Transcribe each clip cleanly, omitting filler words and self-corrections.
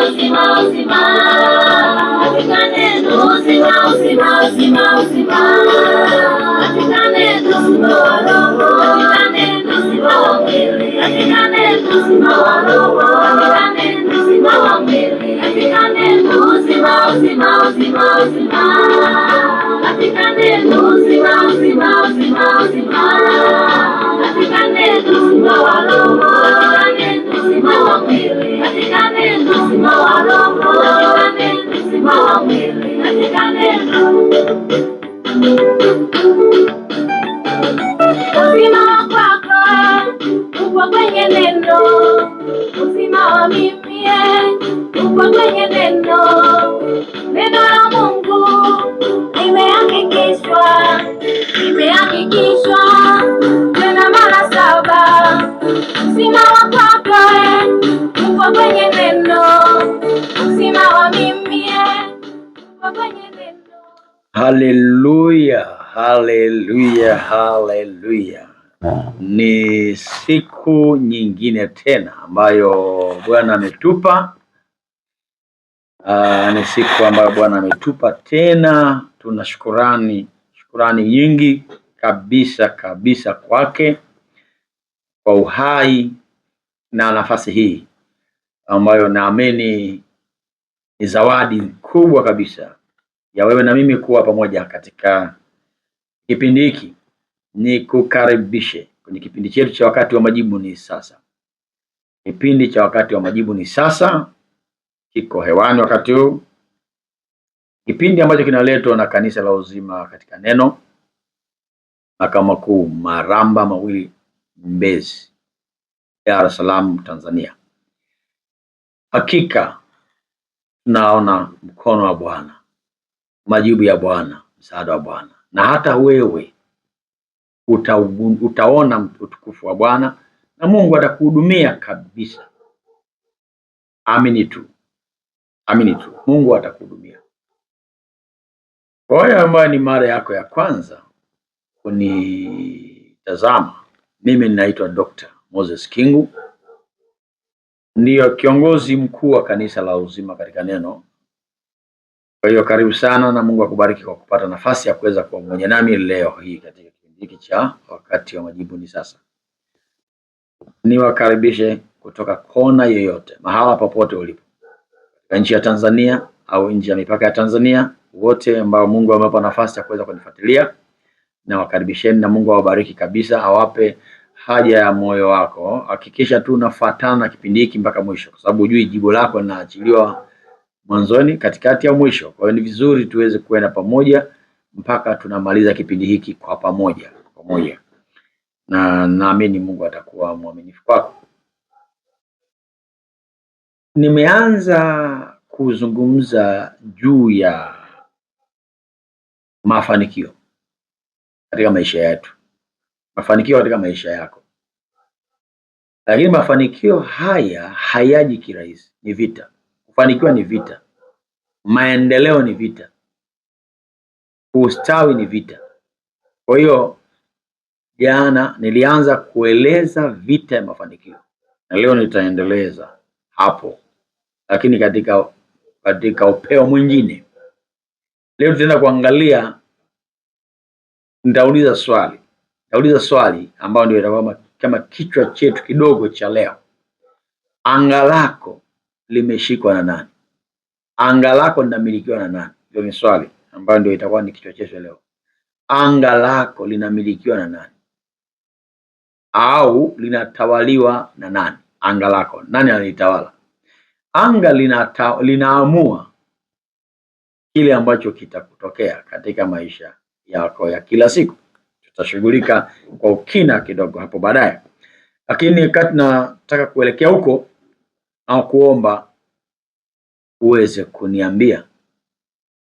uzima, uzima. Katika neno uzima, uzima, uzima, uzima. Katika neno uzima wa roho, katika neno uzima wa mwili, katika neno uzima wa roho, katika neno uzima wa mwili, katika neno uzima, uzima, uzima, uzima. Katika neno uzima, uzima, uzima, uzima. Katika neno uzima wa roho, katika neno uzima wa mwili, katika neno uzima wa roho, katika neno uzima wa mwili, katika neno uzima wa kwako uko kwenye neno, uzima wa mimi uko kwenye neno. Neno la Mungu limehakikishwa tena mara 7. Uzima wa kwako uko kwenye neno, uzima wa mimi uko kwenye neno. Haleluya, haleluya, haleluya. Ni siku nyingine tena ambayo Bwana ametupa. Ni siku ambayo Bwana ametupa tena. Tuna shukurani nyingi kabisa kwake kwa uhai na nafasi hii ambayo naamini ni zawadi kubwa kabisa ya wewe na mimi kuwa pamoja katika kipindi hiki. Ni kukaribishe kwenye kipindi chetu cha Wakati wa Majibu ni Sasa. Kipindi cha Wakati wa Majibu ni Sasa kiko hewani wakati huu, kipindi ambacho kinaletwa na Kanisa la Uzima katika Neno, Makao Makuu Maramba Mawili, Mbezi, Dar es Salaam, Tanzania. Hakika tunaona mkono wa Bwana, majibu ya Bwana, msaada wa Bwana, na hata wewe utaona utukufu wa Bwana na Mungu atakuhudumia kabisa. Amini tu, Mungu atakuhudumia. Kwa hiyo ambayo ni mara yako ya kwanza kunitazama, mimi ninaitwa Dr. Moses Kingu, ndiyo kiongozi mkuu wa Kanisa la Uzima katika Neno. Kwa hiyo karibu sana na Mungu akubariki kwa kupata nafasi ya kuweza kuwa pamoja nami leo hii katika kipindi hiki cha Wakati wa Majibu ni Sasa. Niwakaribishe kutoka kona yoyote, mahala popote ulipo, katika nchi ya Tanzania au nje ya mipaka ya Tanzania, wote ambao Mungu amewapa nafasi ya kuweza kunifuatilia, na wakaribisheni na Mungu awabariki kabisa, awape haja ya moyo wako. Hakikisha tu unafuatana na kipindi hiki mpaka mwisho, kwa sababu hujui jibu lako linaachiliwa mwanzoni, katikati au mwisho. Kwa hiyo ni vizuri tuweze kuenda pamoja mpaka tunamaliza kipindi hiki kwa pamoja. Na naamini Mungu atakuwa mwaminifu kwako. Nimeanza kuzungumza juu ya mafanikio katika maisha yetu, mafanikio katika maisha yako. Lakini mafanikio haya hayaji kirahisi, ni vita. Kufanikiwa ni vita, maendeleo ni vita, ustawi ni vita. Kwa hiyo jana nilianza kueleza vita ya mafanikio, na leo nitaendeleza hapo, lakini katika upeo mwingine. Leo tutaenda kuangalia, nitauliza swali ambalo ndio itakuwa kama kichwa chetu kidogo cha leo. Anga lako limeshikwa na nani? Anga lako linamilikiwa na nani? Ndio ni swali ambalo ndio itakuwa ni kichwa chetu leo. Anga lako linamilikiwa na nani? Au linatawaliwa na nani? Anga lako, nani analitawala? Anga linaamua kile ambacho kitakutokea katika maisha yako ya kila siku. Tutashughulika kwa ukina kidogo hapo baadaye, lakini wakati nataka kuelekea huko, au kuomba uweze kuniambia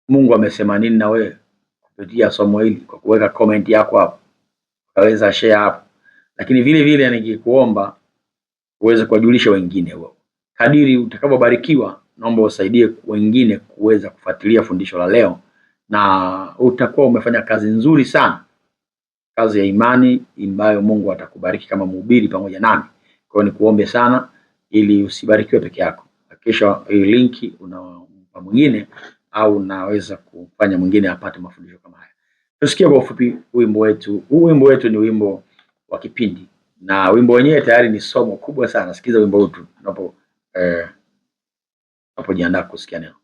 Mungu amesema nini na wewe kupitia somo hili, kwa kuweka comment yako hapo, ukaweza share hapo. Lakini vile vile nikikuomba uweze kuwajulisha wengine wao. Kadiri utakapobarikiwa, naomba usaidie wengine kuweza kufuatilia fundisho la leo, na utakuwa umefanya kazi nzuri sana, kazi ya imani ambayo Mungu atakubariki kama mhubiri pamoja nami. Kwa hiyo nikuombe sana ili usibarikiwe peke yako, kisha hii linki unampa mwingine, au unaweza kufanya mwingine apate mafundisho kama haya. Tusikie kwa ufupi wimbo wetu. Huu wimbo wetu ni wimbo wa kipindi, na wimbo wenyewe tayari ni somo kubwa sana. Sikiza wimbo wetu unapojiandaa kusikia neno.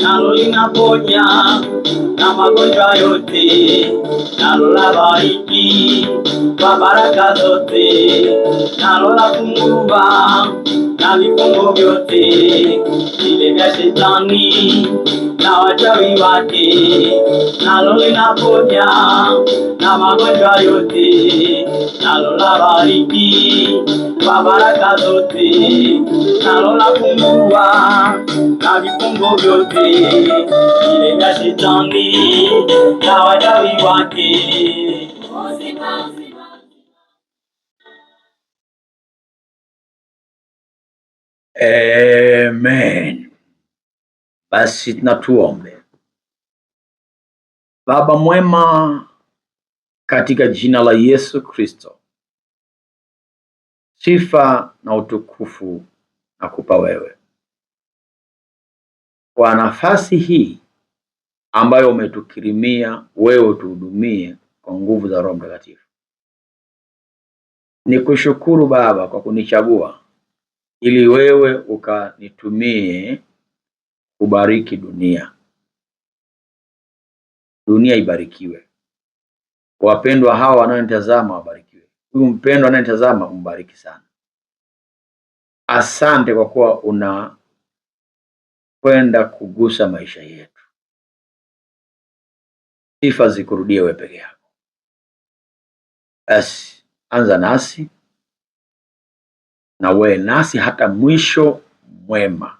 Nalo linaponya na magonjwa yote, nalo labariki kwa baraka zote, nalo lafungua na vifungo vyote vile vya shetani na wachawi wake. Nalo linaponya na magonjwa yote, nalo labariki kwa baraka zote, nalo lafungua na vifungo vyote vile vya shetani na wachawi wake. Amen. Basi na tuombe. Baba mwema, katika jina la Yesu Kristo, sifa na utukufu nakupa wewe kwa nafasi hii ambayo umetukirimia wewe tuhudumie kwa nguvu za Roho Mtakatifu. Nikushukuru Baba kwa kunichagua ili wewe ukanitumie kubariki dunia. Dunia ibarikiwe. Wapendwa hawa wanaonitazama wabarikiwe. Huyu mpendwa anayetazama umbariki sana. Asante kwa kuwa unakwenda kugusa maisha yetu. Sifa zikurudie wewe peke yako. Basi anza nasi na wewe nasi hata mwisho mwema.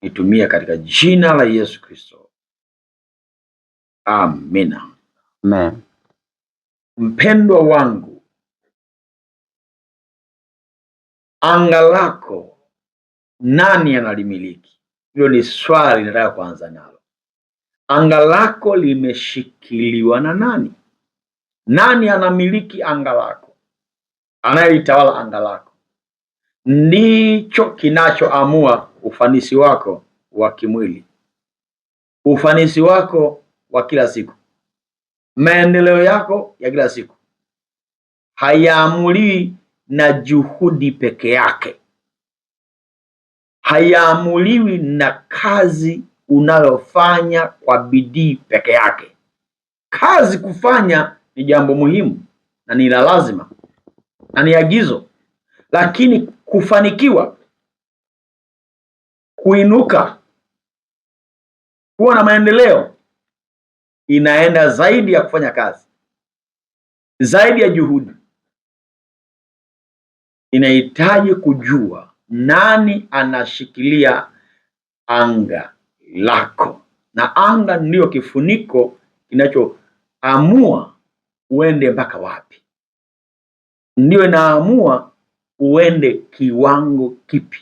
Nitumie katika jina la Yesu Kristo. Amina. Amen. Mpendwa wangu, anga lako nani analimiliki? Hilo ni swali nataka kuanza nalo. Anga lako limeshikiliwa na nani? Nani anamiliki anga lako? Anayelitawala anga lako ndicho kinachoamua ufanisi wako wa kimwili, ufanisi wako wa kila siku, maendeleo yako ya kila siku. Hayaamuliwi na juhudi peke yake, hayaamuliwi na kazi unayofanya kwa bidii peke yake. Kazi kufanya ni jambo muhimu na ni la lazima na ni agizo, lakini kufanikiwa, kuinuka, kuwa na maendeleo inaenda zaidi ya kufanya kazi, zaidi ya juhudi. Inahitaji kujua nani anashikilia anga lako, na anga ndiyo kifuniko kinachoamua uende mpaka wapi, ndio inaamua uende kiwango kipi.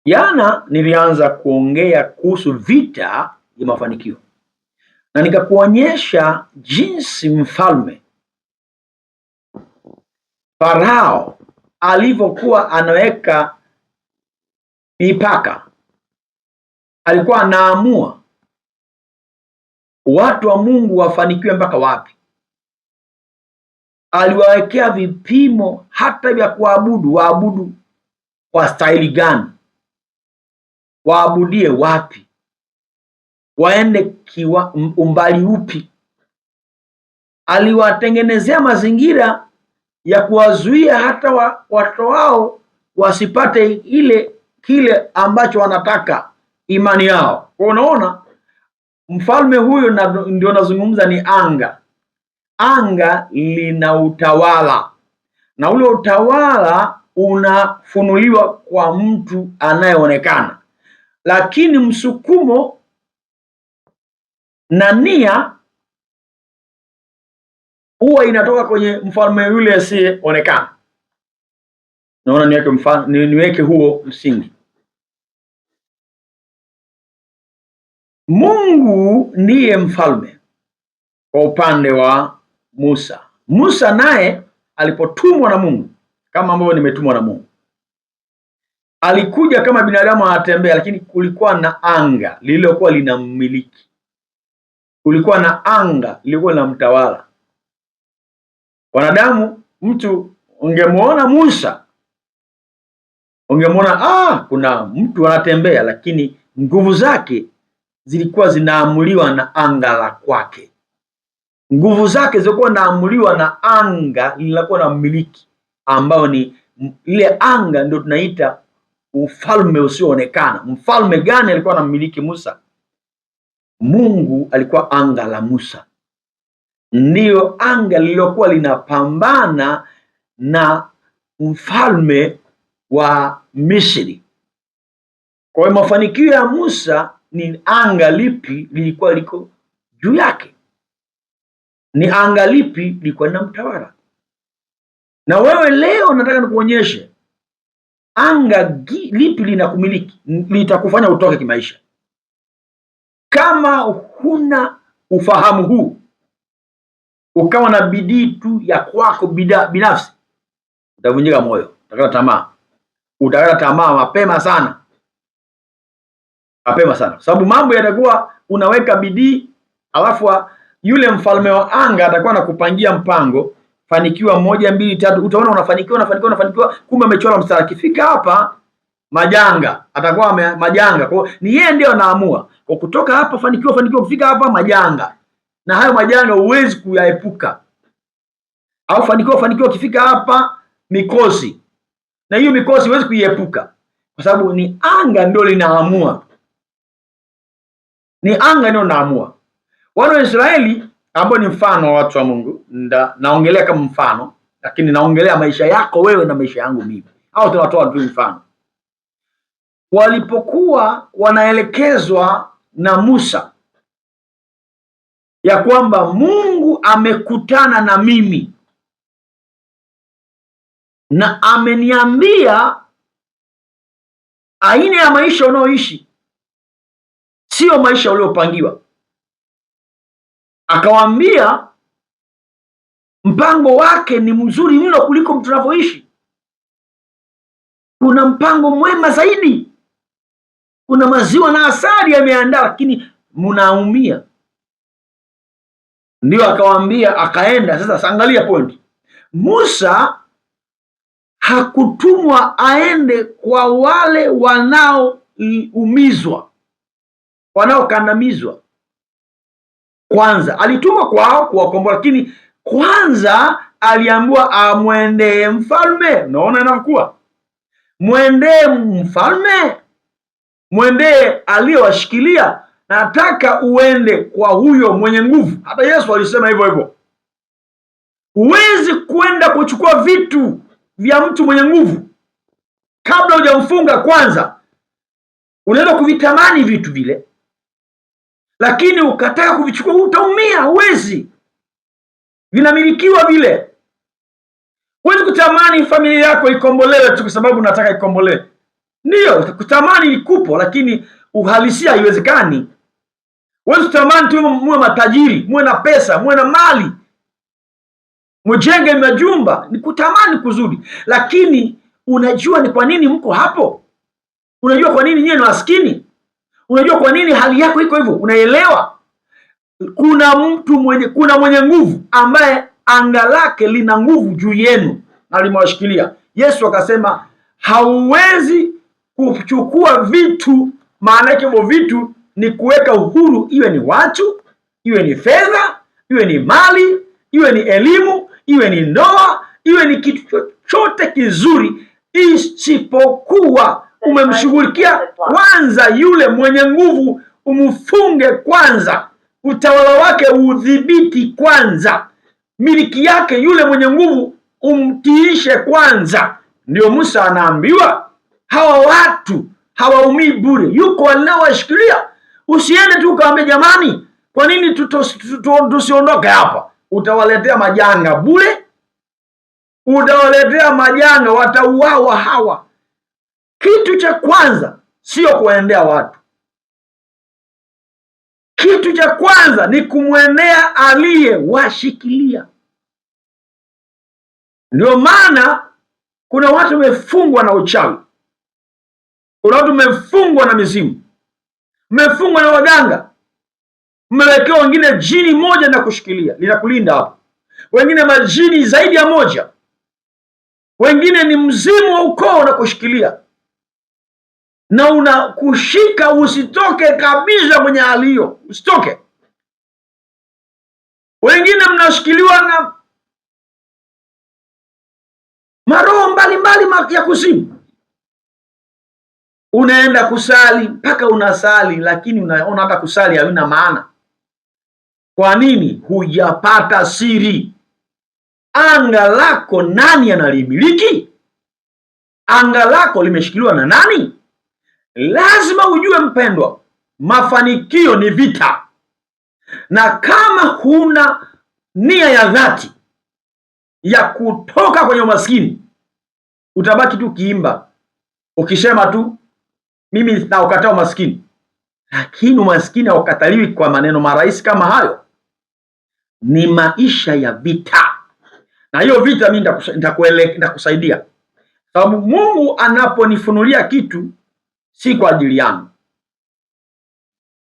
Jana nilianza kuongea kuhusu vita ya mafanikio. na nikakuonyesha jinsi mfalme Farao alivyokuwa anaweka mipaka. Alikuwa anaamua watu wa Mungu wafanikiwe mpaka wapi. Aliwawekea vipimo hata vya kuabudu, waabudu kwa staili gani, waabudie wapi, waende umbali upi. Aliwatengenezea mazingira ya kuwazuia hata watoto wao wasipate kile ambacho wanataka imani yao. Kwa unaona, mfalme huyo ndio nazungumza ni anga. Anga lina utawala, na ule utawala unafunuliwa kwa mtu anayeonekana, lakini msukumo na nia huwa inatoka kwenye mfalme yule asiyeonekana. Naona niweke huo msingi. Mungu ndiye mfalme kwa upande wa Musa. Musa naye alipotumwa na Mungu, kama ambavyo nimetumwa na Mungu, alikuja kama binadamu anatembea, lakini kulikuwa na anga lililokuwa linamiliki. Kulikuwa na anga lililokuwa linamtawala. Wanadamu, mtu ungemuona Musa, ungemuona kuna mtu anatembea, lakini nguvu zake zilikuwa zinaamuliwa na anga la kwake. Nguvu zake zilikuwa zinaamuliwa na anga lililokuwa na mmiliki, ambao ni ile anga ndio tunaita ufalme usioonekana. Mfalme gani alikuwa anamiliki Musa? Mungu alikuwa anga la Musa, ndiyo anga lililokuwa linapambana na mfalme wa Misri. Kwa hiyo mafanikio ya Musa ni anga lipi lilikuwa liko juu yake, ni anga lipi lilikuwa linamtawala. Na wewe leo nataka nikuonyeshe anga lipi linakumiliki, litakufanya utoke kimaisha. Kama huna ufahamu huu, ukawa na bidii tu ya kwako binafsi, utavunjika moyo, utakata tamaa mapema sana, sababu mambo yatakuwa unaweka bidii, alafu yule mfalme wa anga atakuwa anakupangia mpango, fanikiwa 1 2 3, utaona unafanikiwa, kumbe amechora mstari. Akifika hapa majanga, atakuwa majanga. Kwa ni yeye ndio anaamua, kwa kutoka hapa fanikiwa, kufika hapa majanga, na hayo majanga huwezi kuyaepuka. Au fanikiwa, kifika hapa mikosi, na hiyo mikosi huwezi kuiepuka, kwa sababu ni anga ndio linaamua. Ni anga ndio linaamua. Wana wa Israeli ambao ni mfano wa watu wa Mungu, naongelea kama mfano, lakini naongelea maisha yako wewe na maisha yangu mimi, au tunatoa tu mfano. Walipokuwa wanaelekezwa na Musa ya kwamba Mungu amekutana na mimi na ameniambia aina ya maisha unaoishi sio maisha uliopangiwa. Akawaambia mpango wake ni mzuri mno kuliko tunavyoishi. Kuna mpango mwema zaidi, kuna maziwa na asali yameandaa, lakini mnaumia. Ndio akawaambia, akaenda sasa. Angalia point. Musa hakutumwa aende kwa wale wanaoumizwa, wanaokandamizwa. Kwanza alitumwa kwao kuwakomboa, lakini kwanza aliambiwa amwendee mfalme. Unaona inavyokuwa, mwendee mfalme, mwendee aliyowashikilia. Nataka uende kwa huyo mwenye nguvu. Hata Yesu alisema hivyo hivyo. Huwezi kwenda kuchukua vitu vya mtu mwenye nguvu kabla hujamfunga. Kwanza unaweza kuvitamani vitu vile, lakini ukataka kuvichukua utaumia. Huwezi, vinamilikiwa vile. Huwezi kutamani familia yako ikombolewe tu kwa sababu unataka ikombolewe. Ndio kutamani ikupo, lakini uhalisia haiwezekani. Wewe utamani tu muwe matajiri, muwe na pesa, muwe na mali, mjenge majumba, ni kutamani kuzuri. Lakini unajua ni kwa nini mko hapo? Unajua kwa nini nyinyi ni maskini? Unajua kwa nini hali yako iko hivyo? Unaelewa? Kuna mwenye nguvu ambaye anga lake lina nguvu juu yenu na limewashikilia. Yesu akasema hauwezi kuchukua vitu, maana yake hivyo vitu ni kuweka uhuru, iwe ni watu, iwe ni fedha, iwe ni mali, iwe ni elimu, iwe ni ndoa, iwe ni kitu chochote kizuri, isipokuwa umemshughulikia kwanza yule mwenye nguvu, umfunge kwanza, utawala wake udhibiti kwanza, miliki yake yule mwenye nguvu umtiishe kwanza. Ndio Musa anaambiwa hawa watu hawaumii bure, yuko wanaowashikilia. Usiende tu ukaambia jamani, kwa nini tusiondoke hapa? Utawaletea majanga bure, utawaletea majanga, watauawa hawa. Kitu cha kwanza sio kuendea watu. Kitu cha kwanza ni kumwendea aliyewashikilia. Ndio maana kuna watu wamefungwa na uchawi, kuna watu wamefungwa na mizimu, mmefungwa na waganga, mmewekewa wengine jini moja na kushikilia linakulinda hapo, wengine majini zaidi ya moja, wengine ni mzimu wa ukoo na kushikilia na unakushika usitoke kabisa kwenye hali hiyo, usitoke. Wengine mnashikiliwa na maroho mbalimbali ya kuzimu. Unaenda kusali mpaka unasali, lakini unaona hata kusali havina maana. Kwa nini? Hujapata siri. Anga lako nani analimiliki? Anga lako limeshikiliwa na nani? Lazima ujue mpendwa, mafanikio ni vita, na kama huna nia ya dhati ya kutoka kwenye umaskini, utabaki tu kiimba ukisema tu mimi naukataa umaskini. Lakini umaskini haukataliwi kwa maneno marahisi kama hayo. Ni maisha ya vita, na hiyo vita mimi nitakusaidia, sababu Mungu anaponifunulia kitu si kwa ajili yangu.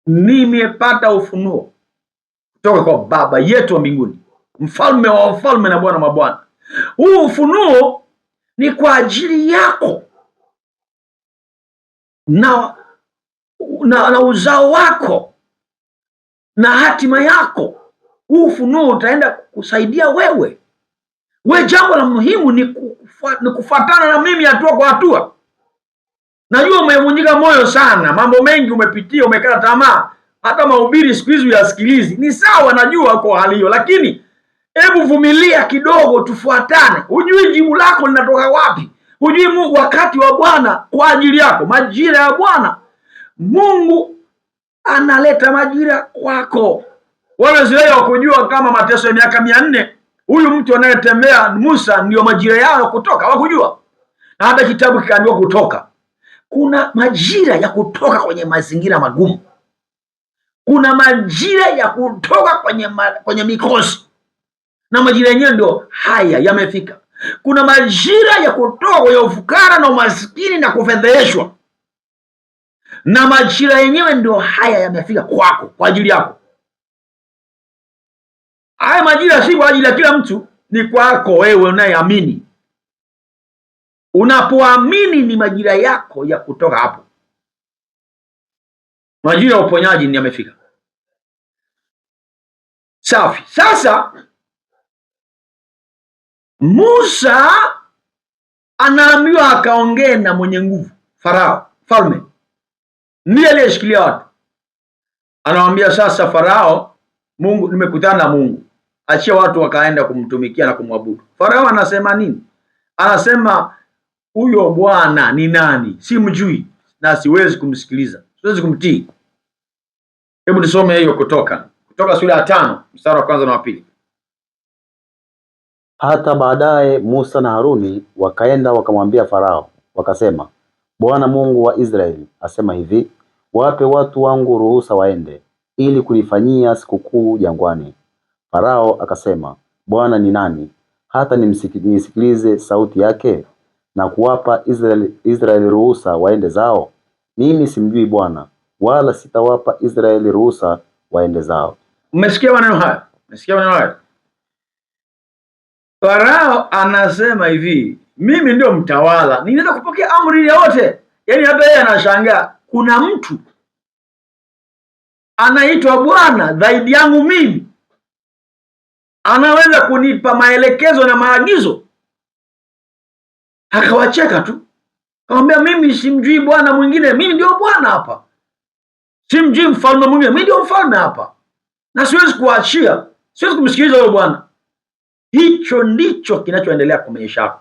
Nimepata ufunuo kutoka kwa Baba yetu wa mbinguni, mfalme wa wafalme na Bwana wa mabwana. Huu ufunuo ni kwa ajili yako na uzao wako na hatima yako. Huu ufunuo utaenda kusaidia wewe. Jambo la muhimu ni kufuatana na mimi hatua kwa hatua. Najua umevunjika moyo sana, mambo mengi umepitia, umekata tamaa, hata mahubiri siku hizi uyasikilizi. Ni sawa, najua kwa hali hiyo, lakini hebu vumilia kidogo, tufuatane. Hujui jibu lako linatoka wapi, hujui Mungu wakati wa Bwana kwa ajili yako, majira ya Bwana. Mungu analeta majira kwako. Wale Israeli wakujua kama mateso ya miaka 400 huyu mtu anayetembea Musa ndio majira yao kutoka, hawakujua. Na hata kitabu kikaandikwa Kutoka. Kuna majira ya kutoka kwenye mazingira magumu, kuna majira ya kutoka kwenye mikosi, na majira yenyewe ndio haya yamefika. Kuna majira ya kutoka kwenye ufukara na umaskini na kufedheheshwa, na majira yenyewe ndio haya yamefika kwako, kwa ajili yako. Haya majira si kwa ajili ya kila mtu, ni kwako wewe unayeamini. Unapoamini ni majira yako ya kutoka hapo. Majira ya uponyaji ni yamefika. Safi. Sasa Musa anaambiwa akaongee na mwenye nguvu, Farao, mfalme. Ndiye aliyeshikilia watu. Anamwambia sasa Farao, Mungu, nimekutana na Mungu. Achia watu wakaenda kumtumikia na kumwabudu. Farao anasema nini? Anasema huyo Bwana ni nani? Simjui na siwezi kumsikiliza, siwezi kumtii. Hebu nisome hiyo Kutoka sura ya 5 mstari wa 1 na wa 2. Hata baadaye Musa na Haruni wakaenda wakamwambia Farao, wakasema, Bwana Mungu wa Israeli asema hivi, wape watu wangu ruhusa waende, ili kulifanyia sikukuu jangwani. Farao akasema, Bwana ni nani hata nisikilize sauti yake na kuwapa Israeli ruhusa waende zao? Mimi simjui Bwana, wala sitawapa Israeli ruhusa waende zao. Umesikia maneno haya? Umesikia maneno haya? Farao anasema hivi, mimi ndio mtawala, ninaenda kupokea amri yote. Yaani hata yeye anashangaa, kuna mtu anaitwa Bwana zaidi yangu mimi, anaweza kunipa maelekezo na maagizo? Akawacheka tu, akamwambia, mimi simjui Bwana mwingine, mimi ndio Bwana hapa. Simjui mfalme mwingine, mimi ndio mfalme hapa, na siwezi kuachia, siwezi kumsikiliza huyo Bwana. Hicho ndicho kinachoendelea kwa maisha yako,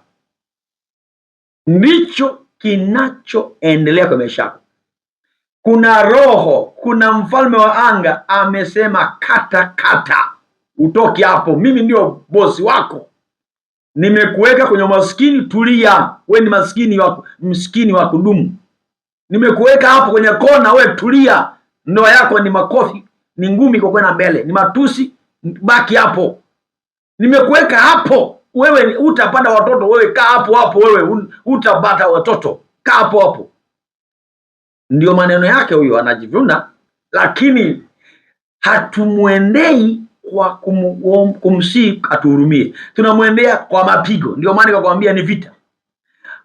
ndicho kinachoendelea kwa maisha yako. Kuna roho, kuna mfalme wa anga amesema kata, utoke hapo, mimi ndio bosi wako, nimekuweka kwenye maskini, tulia, we ni mskini wa kudumu, nimekuweka hapo kwenye kona, we tulia, ndoa yako ni makofi, ni ngumi kwa kwenda mbele, ni matusi, baki hapo, nimekuweka hapo, wewe utapata watoto, wewe kaa hapo, wewe utapata watoto, kaa hapo. Ndio maneno yake huyo, anajivuna, lakini hatumwendei kwa kumsii atuhurumie, tunamwendea kwa mapigo. Ndio maana nikakwambia ni vita.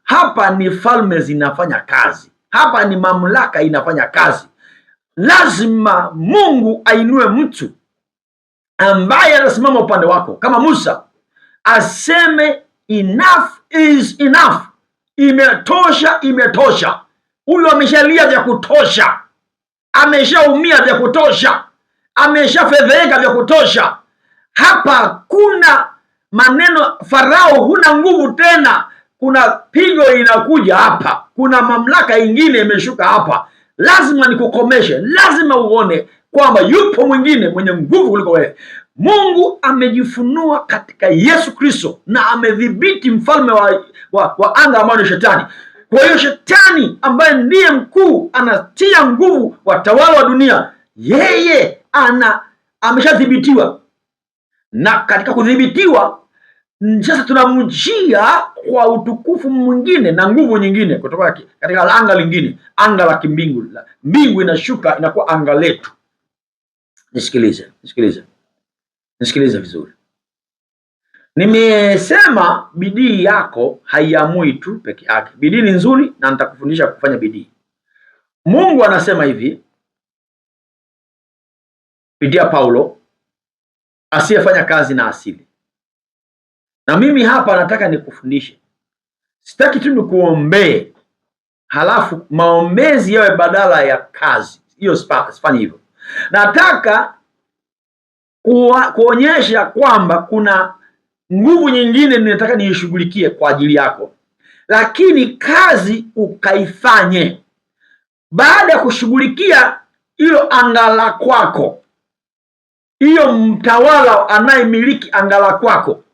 Hapa ni falme zinafanya kazi, hapa ni mamlaka inafanya kazi. Lazima Mungu ainue mtu ambaye anasimama upande wako, kama Musa, aseme enough is enough, imetosha. Huyu ameshalia vya kutosha, ameshaumia vya kutosha, ameshafedheka vya kutosha. Hapa kuna maneno, Farao huna nguvu tena, kuna pigo inakuja hapa, kuna mamlaka ingine imeshuka hapa. Lazima nikukomeshe, lazima uone kwamba yupo mwingine mwenye nguvu kuliko wewe. Mungu amejifunua katika Yesu Kristo na amedhibiti mfalme wa anga ambao ni Shetani. Kwa hiyo Shetani ambaye ndiye mkuu anatia nguvu watawala wa dunia, yeye ameshadhibitiwa, na katika kudhibitiwa sasa tunamjia kwa utukufu mwingine na nguvu nyingine kutoka katika anga lingine, anga la kimbingu. Mbingu inashuka inakuwa anga letu. Nisikilize vizuri. Nimesema bidii yako haiamui tu peke yake. Bidii ni nzuri na nitakufundisha kufanya bidii. Mungu anasema hivi kupitia Paulo, asiyefanya kazi na asili. Na mimi hapa nataka nikufundishe. Sitaki tu nikuombee halafu maombezi yawe badala ya kazi. Hiyo sifanyi hivyo. Nataka kuonyesha kwamba kuna nguvu nyingine ninataka niishughulikie kwa ajili yako, lakini kazi ukaifanye. Baada ya kushughulikia hilo anga la kwako, hiyo mtawala anayemiliki anga la kwako,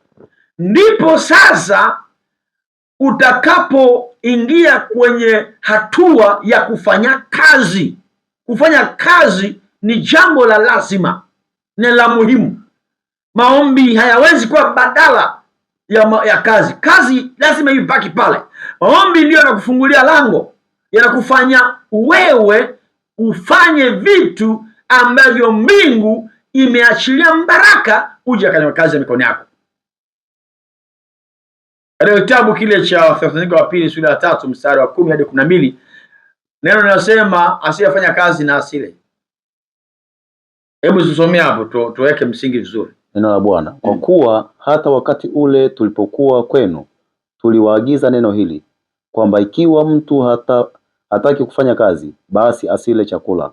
ndipo sasa utakapoingia kwenye hatua ya kufanya kazi. Kufanya kazi ni jambo la lazima na la muhimu. Maombi hayawezi kuwa badala ya kazi. Kazi lazima ibaki pale. Maombi ndio yanakufungulia lango, yanakufanya wewe ufanye vitu ambavyo mbingu imeachilia mbaraka uje kwenye kazi ya mikono yako. Katika kitabu kile cha Wathesalonike wa pili sura ya 3 mstari wa 10 hadi 12, neno linasema asiyefanya kazi na asile. Hebu tusomee hapo tuweke msingi vizuri. Neno la Bwana. Kwa kuwa hata wakati ule tulipokuwa kwenu tuliwaagiza neno hili, kwamba ikiwa mtu hataki kufanya kazi, basi asile chakula.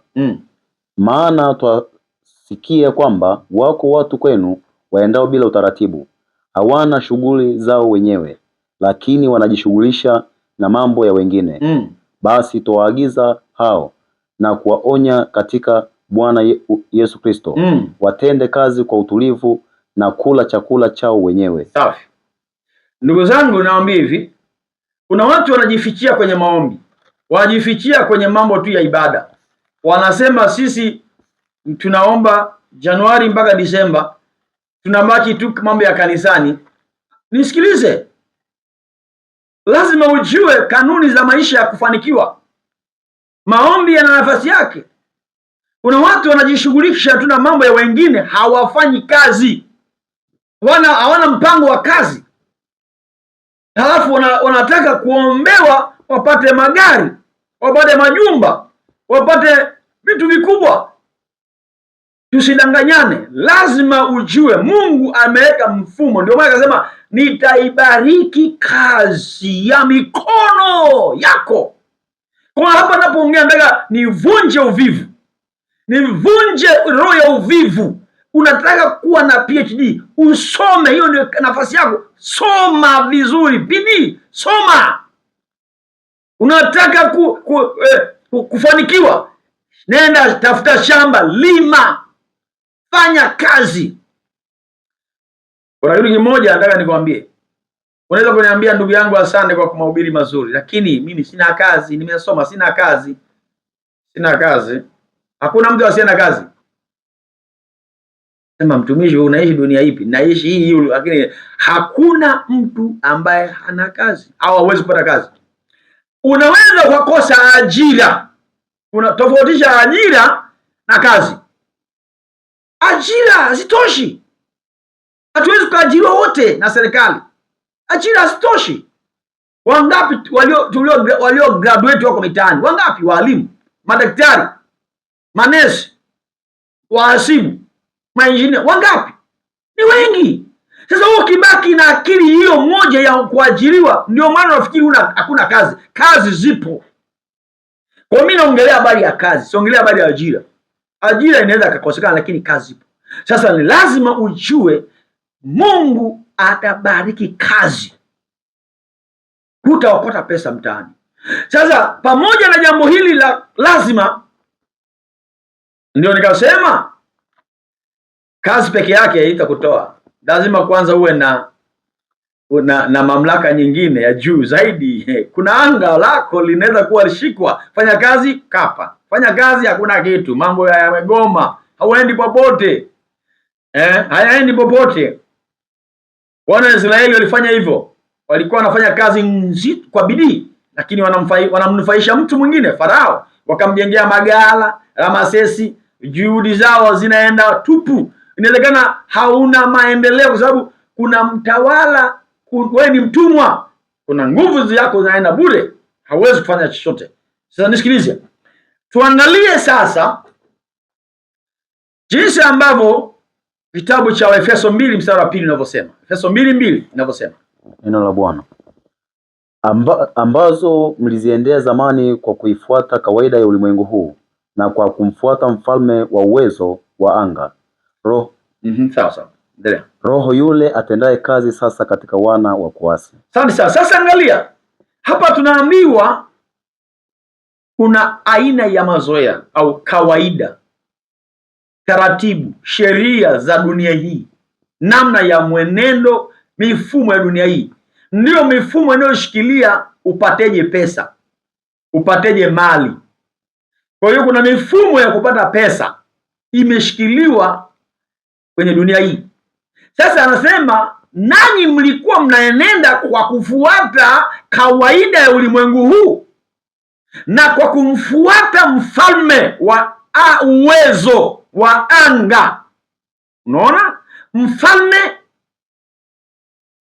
Maana twasikia kwamba wako watu kwenu waendao bila utaratibu, hawana shughuli zao wenyewe, lakini wanajishughulisha na mambo ya wengine. Basi twawaagiza hao na kuwaonya katika Bwana Yesu Kristo, watende kazi kwa utulivu na kula chakula chao wenyewe. Safi. Ndugu zangu, nawaambia hivi, kuna watu wanajifichia kwenye maombi, wanajifichia kwenye mambo tu ya ibada. Wanasema sisi tunaomba Januari mpaka Disemba, tunabaki tu mambo ya kanisani. Nisikilize, lazima ujue kanuni za maisha ya kufanikiwa. Maombi yana nafasi yake. Kuna watu wanajishughulisha tu na mambo ya wengine, hawafanyi kazi, hawana mpango wa kazi, halafu wanataka kuombewa wapate magari, wapate majumba, wapate vitu vikubwa. Tusidanganyane, lazima ujue Mungu ameweka mfumo. Ndio maana akasema nitaibariki kazi ya mikono yako. Kwa hapa napoongea nataka nivunje uvivu, nivunje roho ya uvivu. Unataka kuwa na PhD, usome, hiyo ndio nafasi yako. Soma vizuri, bidii, soma. Unataka kufanikiwa, nenda tafuta shamba, lima, fanya kazi. Kuna kitu kimoja nataka nikwambie. Unaweza kuniambia ndugu yangu, asante kwa mahubiri mazuri, lakini mimi sina kazi, nimesoma, sina kazi. Sina kazi. Hakuna mtu asiye na kazi. Sema, mtumishi, unaishi dunia ipi? Naishi hii, lakini hakuna mtu ambaye hana kazi au hawezi kupata kazi. Unaweza kukosa ajira. Unatofautisha ajira na kazi. Ajira hazitoshi. Hatuwezi kuajiriwa wote na serikali. Ajira hazitoshi. Wangapi walio graduate wako mitaani? Wangapi? Walimu, madaktari, manesi, wahasibu, mainjinia, wangapi? Ni wengi. Sasa wewe ukibaki na akili hiyo moja ya kuajiriwa, ndio maana unafikiri hakuna kazi. Kazi zipo. Kwa mimi naongelea habari ya kazi, siongelea habari ya ajira. Ajira inaweza kukosekana, lakini kazi zipo. Sasa ni lazima ujue Mungu atabariki kazi. Hutaokota pesa mtaani. Sasa pamoja na jambo hili lazima, ndio nikasema kazi peke yake haitakutoa. Lazima kwanza uwe na mamlaka nyingine ya juu zaidi. Kuna anga lako linaweza kuwa lishikwa. Fanya kazi kapa. Fanya kazi hakuna kitu. Mambo yamegoma. Hauendi popote. Hayaendi popote. Wana Israeli walifanya hivyo. Walikuwa wanafanya kazi nzito kwa bidii, lakini wanamnufaisha mtu mwingine, Farao. Wakamjengea magala, Ramesesi, juhudi zao zinaenda tupu. Inawezekana hauna maendeleo kwa sababu kuna mtawala, wewe ni mtumwa. Kuna nguvu zako zinaenda bure, hauwezi kufanya chochote. Sasa nisikilize. Tuangalie sasa jinsi ambavyo kitabu cha Efeso 2 mstari wa 2 inavyosema. Efeso 2:2 inavyosema. Neno la Bwana. Ambazo mliziendea zamani kwa kuifuata kawaida ya ulimwengu huu na kwa kumfuata mfalme wa uwezo wa anga, sawa. Endelea. Roho yule atendaye kazi sasa katika wana wa kuasi. Sasa angalia. Hapa tunaambiwa kuna aina ya mazoea au kawaida, taratibu, sheria za dunia hii, namna ya mwenendo, mifumo ya dunia hii. Ndiyo mifumo inayoshikilia upateje pesa, upateje mali. Kwa hiyo kuna mifumo ya kupata pesa imeshikiliwa kwenye dunia hii. Sasa anasema nanyi mlikuwa mnaenenda kwa kufuata kawaida ya ulimwengu huu na kwa kumfuata mfalme wa uwezo wa anga. Unaona? Mfalme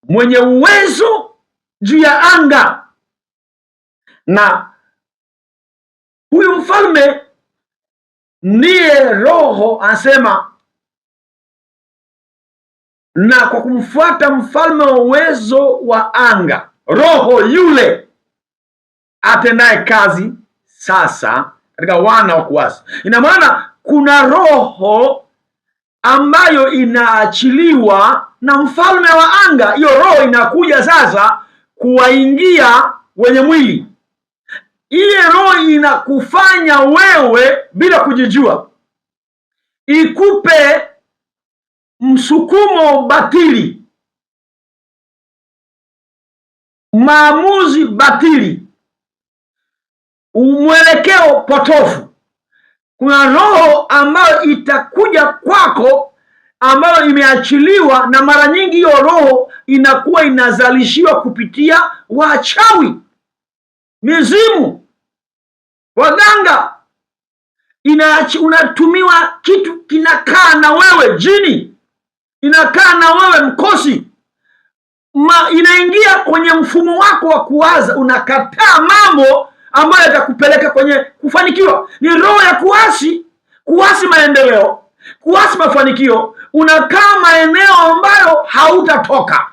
mwenye uwezo juu ya anga. Na huyu mfalme ndiye Roho anasema, na kwa kumfuata mfalme wa uwezo wa anga, Roho yule atendaye kazi sasa katika wana wa kuasi. Ina maana kuna roho ambayo inaachiliwa na mfalme wa anga. Hiyo roho inakuja sasa kuwaingia wenye mwili. Ile roho inakufanya wewe bila kujijua, ikupe msukumo batili, maamuzi batili, mwelekeo potofu. kuna roho ambayo itakuja kwako ambayo imeachiliwa, na mara nyingi hiyo roho inakuwa inazalishiwa kupitia wachawi, mizimu, waganga. Unatumiwa kitu kinakaa na wewe, jini inakaa na wewe, mkosi inaingia kwenye mfumo wako wa kuwaza, unakataa mambo ambayo yatakupeleka kwenye kufanikiwa. Ni roho ya kuasi maendeleo, kuasi mafanikio. Unakaa maeneo ambayo hautatoka.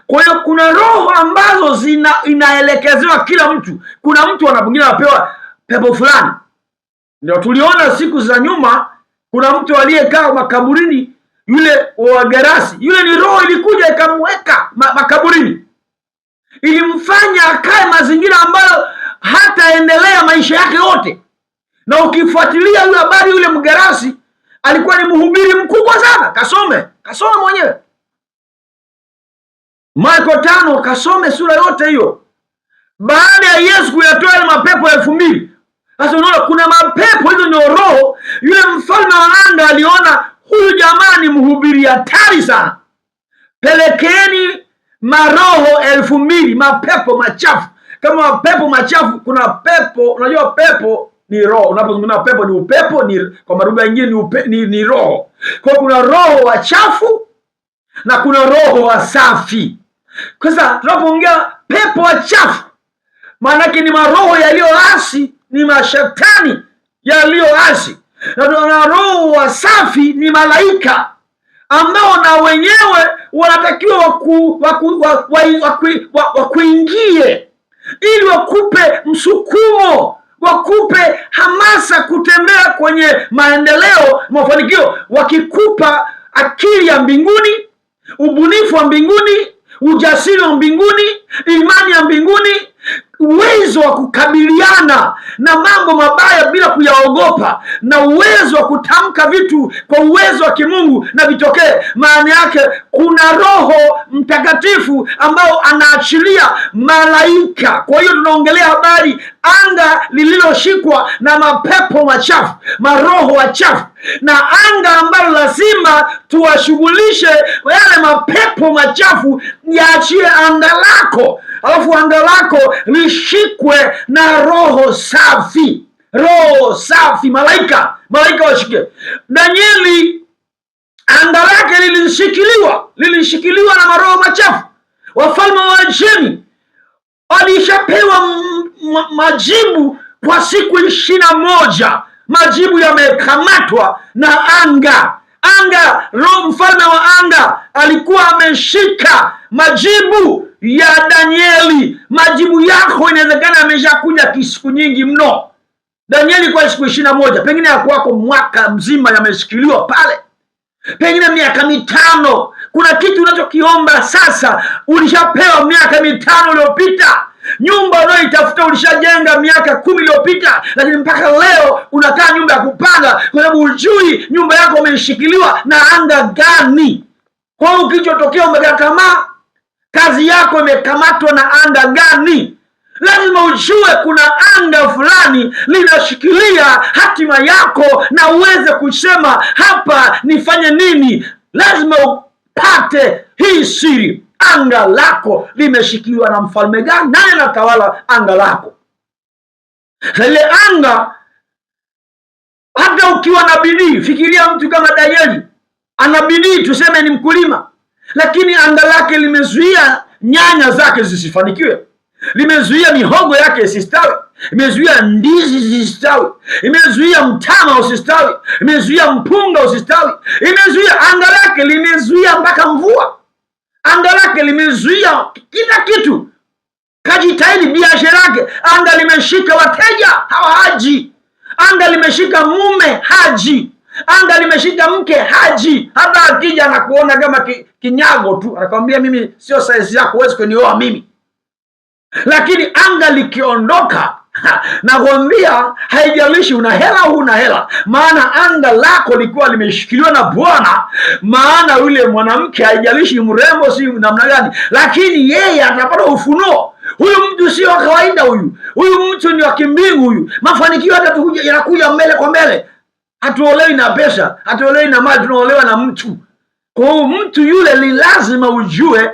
Kwa hiyo kuna roho ambazo inaelekezewa kila mtu. Kuna mtu mwingine anapewa pepo fulani. Ndio tuliona siku za nyuma, kuna mtu aliyekaa makaburini, yule wa Gerasi, yule ni roho ilikuja ikamweka makaburini, ilimfanya akae mazingira ambayo hataendelea maisha yake yote. Na ukifuatilia yule habari, yule Mgerasi alikuwa ni mhubiri mkubwa sana. Kasome mwenyewe Marko 5, kasome sura yote hiyo. Baada ya Yesu kuyatoa ile mapepo 2000, sasa unaona kuna mapepo hizo, ni roho. Yule mfalme wa anga aliona huyu jamaa ni mhubiri hatari sana, pelekeni maroho 2000, mapepo machafu. Kama mapepo machafu, kuna pepo, unajua pepo ni roho. Unapozungumza pepo ni upepo, ni kwa lugha nyingine ni roho. Kwa kuna roho wachafu na kuna roho wasafi. Sasa tunapoongea pepo wachafu, maana yake ni maroho yaliyoasi, ni mashetani yaliyoasi. Na roho wasafi ni malaika ambao na wenyewe wanatakiwa wakuingie ili wakupe msukumo, wakupe hamasa kutembea kwenye maendeleo, mafanikio, wakikupa akili ya mbinguni, ubunifu wa mbinguni, ujasiri wa mbinguni, imani ya mbinguni, uwezo wa kukabiliana na mambo mabaya bila kuyaogopa, na uwezo wa kutamka vitu kwa uwezo wa kimungu na vitokee. Maana yake kuna Roho Mtakatifu ambao anaachilia malaika. Kwa hiyo tunaongelea habari anga lililoshikwa na mapepo machafu, maroho wachafu, na anga ambalo lazima tuwashughulishe yale mapepo machafu yaachie anga lako, alafu anga lako lishikwe na roho safi. Roho safi, malaika washike. Danieli anga lake lilishikiliwa na maroho machafu. Wafalme wa Ajemi walishapewa majibu kwa siku 21. Majibu yamekamatwa na anga. Roho mfalme wa anga alikuwa ameshika majibu ya Danieli. Majibu yako inawezekana ameshakuja siku nyingi mno. Danieli kwa siku 21, pengine ya kwako mwaka mzima yameshikiliwa pale, pengine miaka 5. Kuna kitu unachokiomba sasa ulishapewa miaka 5 iliyopita. Nyumba unayoitafuta ulishajenga miaka 10 iliyopita, lakini mpaka leo unakaa nyumba ya kupanga kwa sababu hujui nyumba yako umeshikiliwa na anga gani. Kwa hiyo kilichotokea, umekata tamaa, kazi yako imekamatwa na anga gani? Lazima ujue kuna anga fulani linashikilia hatima yako, na uweze kusema hapa nifanye nini. Lazima upate hii siri. Anga lako limeshikiliwa na mfalme gani? Nani anatawala anga lako? Ile anga, hata ukiwa na bidii, fikiria mtu kama Danieli ana bidii, tuseme ni mkulima, lakini anga lake limezuia nyanya zake zisifanikiwe, limezuia mihogo yake isistawi, imezuia ndizi zisistawi, imezuia mtama usistawi, imezuia mpunga usistawi, imezuia, anga lake limezuia mpaka mvua. Anga lake limezuia kila kitu. Kajitahidi biashara yake, anga limeshika wateja hawaji. Anga limeshika mume haji. Anga limeshika mke haji. Hata akija anakuona kama kinyago tu, anakwambia mimi sio size yako, huwezi kunioa mimi. Lakini anga likiondoka, nakwambia haijalishi una hela au huna hela, maana anga lako likuwa limeshikiliwa na Bwana. Maana yule mwanamke haijalishi mrembo si namna gani, lakini yeye atapata ufunuo. Huyu mtu sio kawaida, huyu mtu ni wa kimbingu huyu. Mafanikio yanakuja mbele kwa mbele. Hatuolewi na pesa, hatuolewi na mali, tunaolewa na mtu. Kwa hiyo mtu yule ni lazima ujue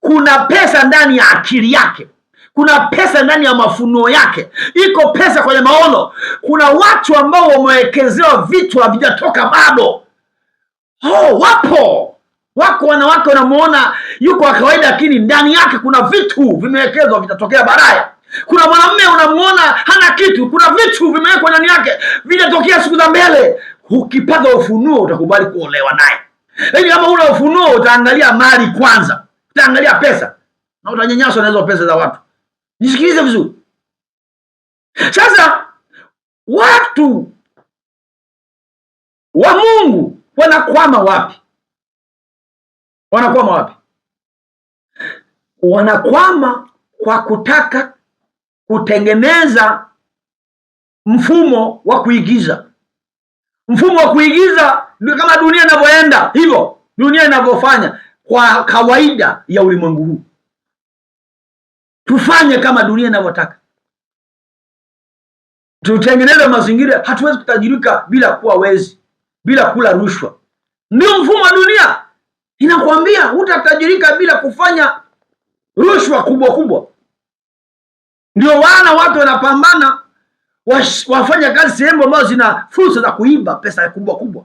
kuna pesa ndani ya akili yake, kuna pesa ndani ya mafunuo yake, iko pesa kwenye maono. Kuna watu ambao wamewekezewa vitu havijatoka bado. Wako wanawake wanamuona yuko wa kawaida, lakini ndani yake kuna vitu vimewekezwa vitatokea baadaye. Kuna mwanamume unamuona hana kitu, kuna vitu vimewekwa ndani yake vitatokea siku za mbele. Ukipata ufunuo utakubali kuolewa naye. Lakini kama una ufunuo utaangalia mali kwanza, utaangalia pesa na utanyanyaswa na hizo pesa za watu. Nisikilize vizuri. Sasa watu wa Mungu wanakwama wapi? Wanakwama kwa kutaka kutengeneza mfumo wa kuigiza. Mfumo wa kuigiza kama dunia inavyoenda, hivyo dunia inavyofanya kwa kawaida ya ulimwengu huu. Tufanye kama dunia inavyotaka, tutengeneze mazingira. Hatuwezi kutajirika bila kuwa wezi, bila kula rushwa. Ndio mfumo wa dunia inakwambia, hutatajirika bila kufanya rushwa kubwa kubwa. Ndio wana watu wanapambana wafanya kazi sehemu ambazo zina fursa za kuiba pesa kubwa kubwa.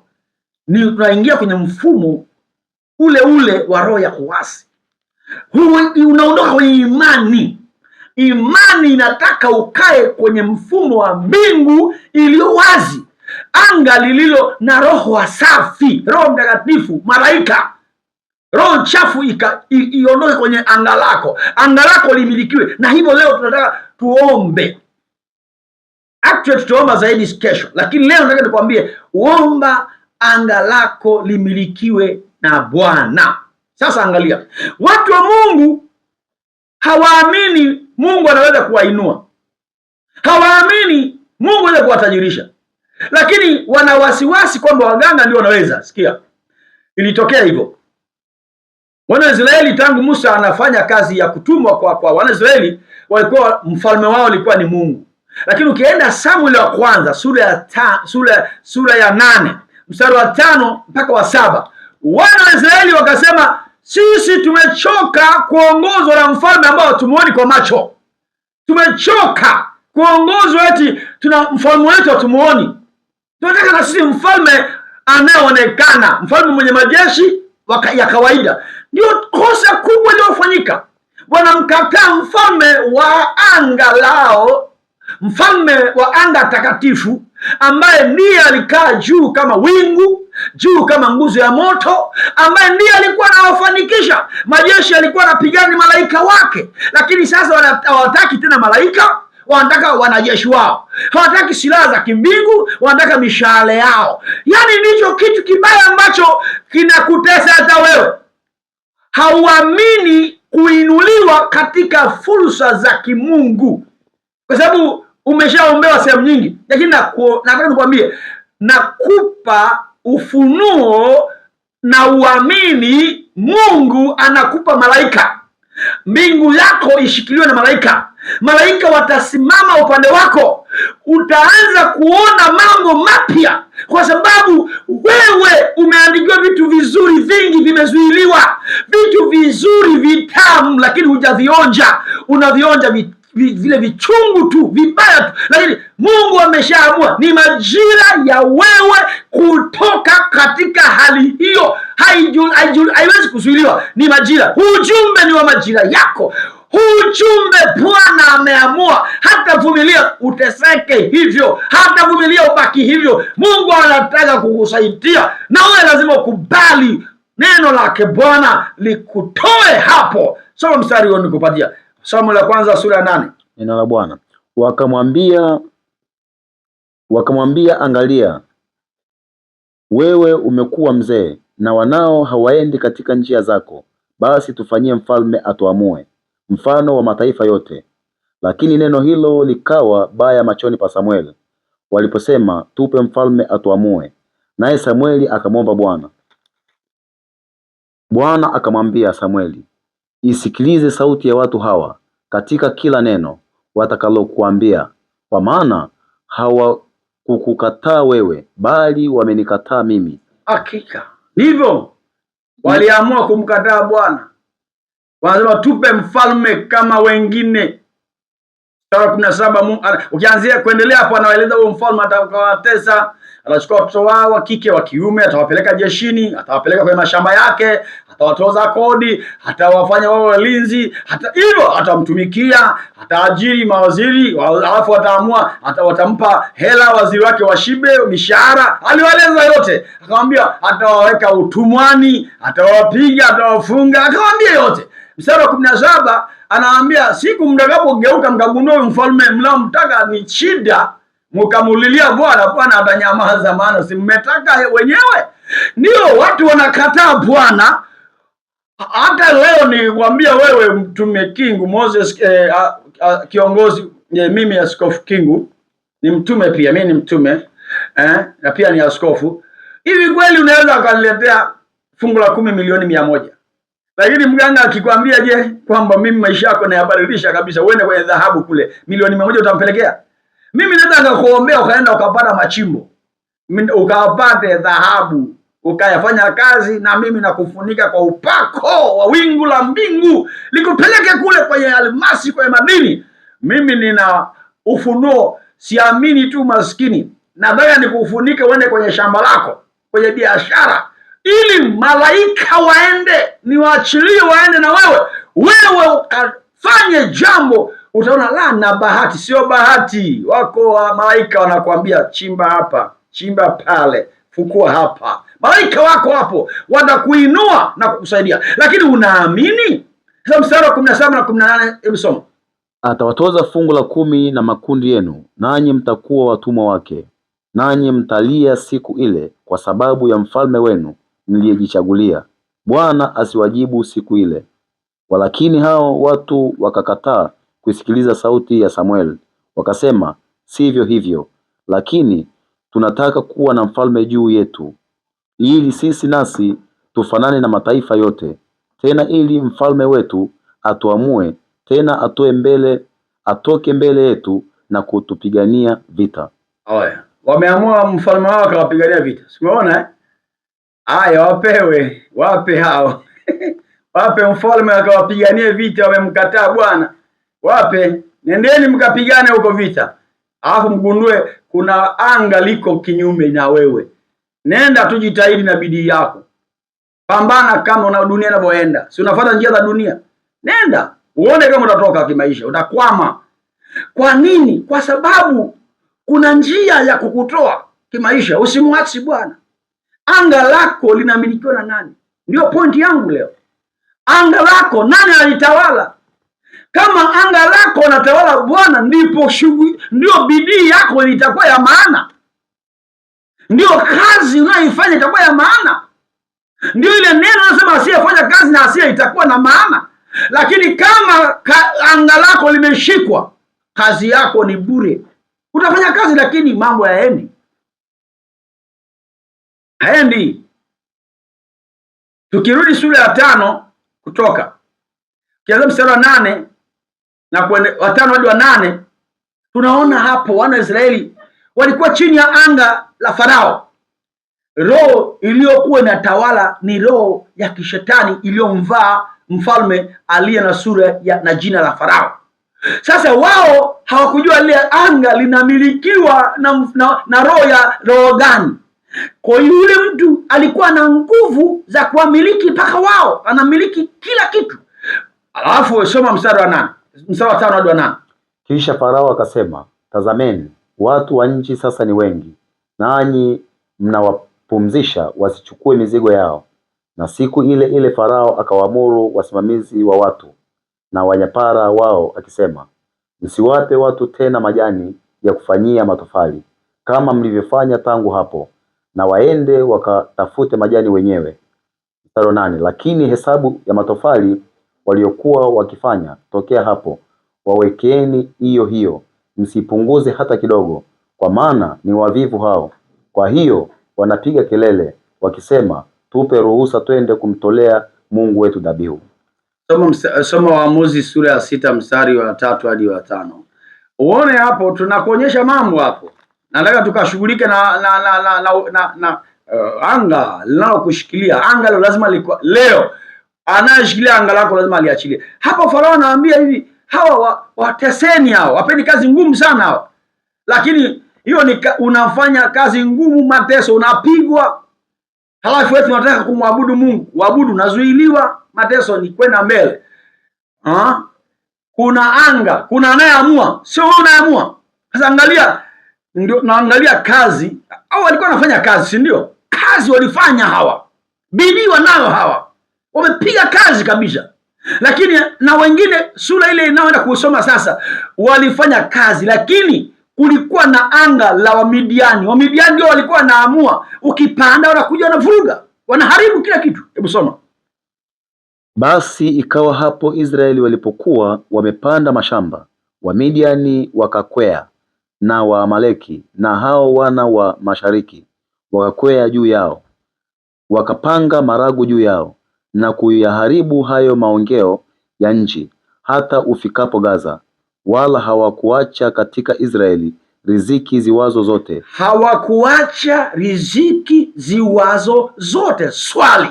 Ni tunaingia kwenye mfumo ule wa roho ya kuasi. Unaondoka kwenye imani. Imani inataka ukae kwenye mfumo wa mbingu iliyo wazi, anga lililo na roho safi, Roho Mtakatifu, malaika. Roho chafu iondoke kwenye anga lako. Anga lako limilikiwe. Na hivyo leo tunataka tuombe. Actually tutaomba zaidi kesho, lakini leo nataka nikwambie, omba anga lako limilikiwe na Bwana. Sasa angalia, watu wa Mungu hawaamini Mungu anaweza kuwainua, hawaamini Mungu anaweza kuwatajirisha, lakini wana wasiwasi kwamba waganga ndio wanaweza. Sikia, ilitokea hivyo. Wanaisraeli tangu Musa anafanya kazi ya kutumwa kwa Wanaisraeli, walikuwa mfalme wao alikuwa ni Mungu. Lakini ukienda Samuel wa kwanza sura ya 8 mstari wa 5 mpaka wa 7, wana wa Israeli wakasema, sisi tumechoka kuongozwa na mfalme ambao tumuoni kwa macho. Tumechoka kuongozwa eti tuna mfalme wetu hatumuoni. Tunataka na sisi mfalme anayeonekana, mfalme mwenye majeshi ya kawaida. Ndio kosa kubwa lilofanyika. Wanamkataa mfalme wa anga lao, mfalme wa anga takatifu, ambaye ndiye alikaa juu kama wingu, juu kama nguzo ya moto, ambaye ndiye alikuwa anawafanikisha majeshi. Alikuwa anapigana malaika wake. Lakini sasa hawataki tena malaika, wanataka wanajeshi wao. Hawataki silaha za kimbingu, wanataka mishale yao. Yaani ndicho kitu kibaya ambacho kinakutesa hata wewe. Hauamini kuinuliwa katika fursa za kimungu, kwa sababu umeshaombewa sehemu nyingi. Lakini nataka nikwambie, nakupa ufunuo na uamini. Mungu anakupa malaika. Mbingu yako ishikiliwe na malaika. Malaika watasimama upande wako. Utaanza kuona mambo mapya, kwa sababu wewe umeandikiwa vitu vizuri vingi vimezuiliwa, vitu vizuri vitamu, lakini hujavionja. Unavionja vile vichungu tu, vibaya tu. Lakini Mungu ameshaamua ni majira ya wewe kutoka katika hali hiyo. Haiwezi kuzuiliwa, ni majira. Ujumbe ni wa majira yako. Ujumbe Bwana ameamua. Hata vumilia uteseke hivyo, hata vumilia ubaki hivyo. Mungu anataka kukusaidia, na wewe lazima ukubali neno lake Bwana likutoe hapo. Soma mstari huo nikupatia. Samueli wa kwanza sura ya 8. Neno la Bwana. Wakamwambia, angalia, wewe umekuwa mzee na wanao hawaendi katika njia zako, basi tufanyie mfalme atuamue, mfano wa mataifa yote. Lakini neno hilo likawa baya machoni pa Samueli, waliposema, tupe mfalme atuamue. Naye Samueli akamwomba Bwana. Bwana akamwambia Samueli, isikilize sauti ya watu hawa katika kila neno watakalokuambia, kwa maana kukukataa wewe, bali wamenikataa mimi. Hakika ndivyo waliamua kumkataa Bwana. Wanasema tupe mfalme kama wengine. Sura 17 ukianzia kuendelea hapo anaeleza huyo mfalme atakawatesa, atachukua watoto wao wa kike wa kiume, atawapeleka jeshini, atawapeleka kwenye mashamba yake, atawatoza kodi, atawafanya wao walinzi, hata hivyo atamtumikia, ataajiri mawaziri, alafu ataamua watampa hela waziri wake washibe, mishahara. Aliwaeleza yote, akamwambia atawaweka utumwani, atawapiga, atawafunga, akamwambia yote. Mstari wa 17 anawaambia siku mtakapogeuka mkagundua mfalme mnaomtaka ni shida, mkamulilia Bwana, Bwana atanyamaza, maana si mmetaka wenyewe. Ndio watu wanakataa Bwana. Hata leo nikwambia wewe mtume Kingu Moses, kiongozi, mimi askofu Kingu ni mtume pia, mimi ni mtume na pia ni askofu. Hivi kweli unaweza ukaniletea fungu la 10 milioni 100? Lakini mganga akikwambia je, kwamba mimi maisha yako nayabadilisha kabisa, uende kwenye dhahabu kule, milioni 100 utampelekea? Mimi naweza kukuombea ukaenda ukapata machimbo, ukapate dhahabu, ukayafanya kazi, na mimi nakufunika kwa upako wa wingu la mbingu likupeleke kule kwenye almasi, kwenye madini. Mimi nina ufunuo, siamini tu maskini. Nataka nikufunike uende kwenye shamba lako, kwenye biashara, ili malaika waende, niwaachilie waende na wewe ukafanye jambo. Utaona la na bahati, sio bahati. Wako malaika wanakuambia chimba hapa, chimba pale, fukua hapa. Malaika wako hapo watakuinua na kukusaidia, lakini unaamini? Sasa mstari wa 17 na 18, hebu soma. Atawatoza fungu la 10 na makundi yenu, nanyi mtakuwa watumwa wake, nanyi mtalia siku ile kwa sababu ya mfalme wenu mliyejichagulia. Bwana asiwajibu siku ile. Walakini hao watu wakakataa kusikiliza sauti ya Samuel, wakasema, sivyo hivyo, lakini tunataka kuwa na mfalme juu yetu, ili sisi nasi tufanane na mataifa yote, tena ili mfalme wetu atuamue, tena atoke mbele yetu na kutupigania vita. Haya, wameamua mfalme wao akawapigania vita. Simuona haya, wape hao wape mfalme akawapiganie vita. Wamemkataa Bwana, wape, nendeni mkapigane huko vita, alafu mgundue kuna anga liko kinyume na wewe. Nenda tujitahidi na bidii yako, pambana kama una dunia inavyoenda. Si unafuata njia za dunia? Nenda uone kama utatoka kimaisha. Utakwama. Kwa nini? Kwa sababu kuna njia ya kukutoa kimaisha. Usimwachi Bwana. Anga lako linamilikiwa na nani? Ndio pointi yangu leo. Anga lako nani alitawala? Kama anga lako anatawala Bwana, ndipo ndio bidii yako itakuwa ya maana, ndio kazi unayoifanya itakuwa ya maana, ndio ile neno nasema asiyefanya kazi na asiye itakuwa na maana. Lakini kama anga lako limeshikwa, kazi yako ni bure. Utafanya kazi lakini mambo hayaendi. Tukirudi sura ya 5 Kutoka, kianza mstari wa 8 na wa 5 hadi wa 8, tunaona hapo wana Israeli walikuwa chini ya anga la Farao. Roho iliyokuwa inatawala ni roho ya kishetani iliyomvaa mfalme aliye na sura na jina la Farao. Sasa wao hawakujua lile anga linamilikiwa na roho gani. Kwa yule mtu alikuwa na nguvu za kuwamiliki mpaka wao, anamiliki kila kitu. Alafu soma mstari wa 8, mstari wa 5 hadi wa 8. Kisha Farao akasema, tazameni, watu wa nchi sasa ni wengi, nanyi mnawapumzisha wasichukue mizigo yao. Na siku ile ile Farao akawaamuru wasimamizi wa watu na wanyapara wao akisema, msiwape watu tena majani ya kufanyia matofali kama mlivyofanya tangu hapo, na waende wakatafute majani wenyewe. Mstari 8, lakini hesabu ya matofali waliokuwa wakifanya tokea hapo wawekeeni hiyo, msipunguze hata kidogo, kwa maana ni wavivu hao. Kwa hiyo wanapiga kelele wakisema, tupe ruhusa twende kumtolea Mungu wetu dhabihu. Soma Waamuzi sura ya 6 mstari wa 3 hadi wa 5. Uone hapo tunakuonyesha mambo hapo. Nataka tukashughulike na anga linalokushikilia. Anga leo lazima leo anayeshikilia anga lako lazima aliachilie. Hapa Farao anawaambia hivi, hawa wateseni hao, wapeni kazi ngumu sana hao. Lakini hiyo ni unafanya kazi ngumu, mateso, unapigwa. Halafu wetu tunataka kumwabudu Mungu. Uabudu unazuiliwa, mateso ni kwenda mbele. Kuna anga, kuna anayeamua, sio wewe unaamua. Sasa angalia, ndio naangalia kazi. Hao walikuwa wanafanya kazi, si ndio? Kazi walifanya hawa. Bidii wanayo hawa. Wamepiga kazi kabisa. Lakini na wengine sura ile inayoenda kusoma sasa walifanya kazi, lakini kulikuwa na anga la Wamidiani. Wamidiani ndio walikuwa wanaamua, ukipanda wanakuja wanavuruga, wanaharibu kila kitu. Hebu soma. Basi ikawa hapo Israeli walipokuwa wamepanda mashamba, Wamidiani wakakwea na Waamaleki na hao wana wa mashariki wakakwea juu yao, wakapanga marago juu yao na kuyaharibu hayo maongeo ya nchi hata ufikapo Gaza, wala hawakuacha katika Israeli riziki ziwazo zote. Hawakuacha riziki ziwazo zote. Swali,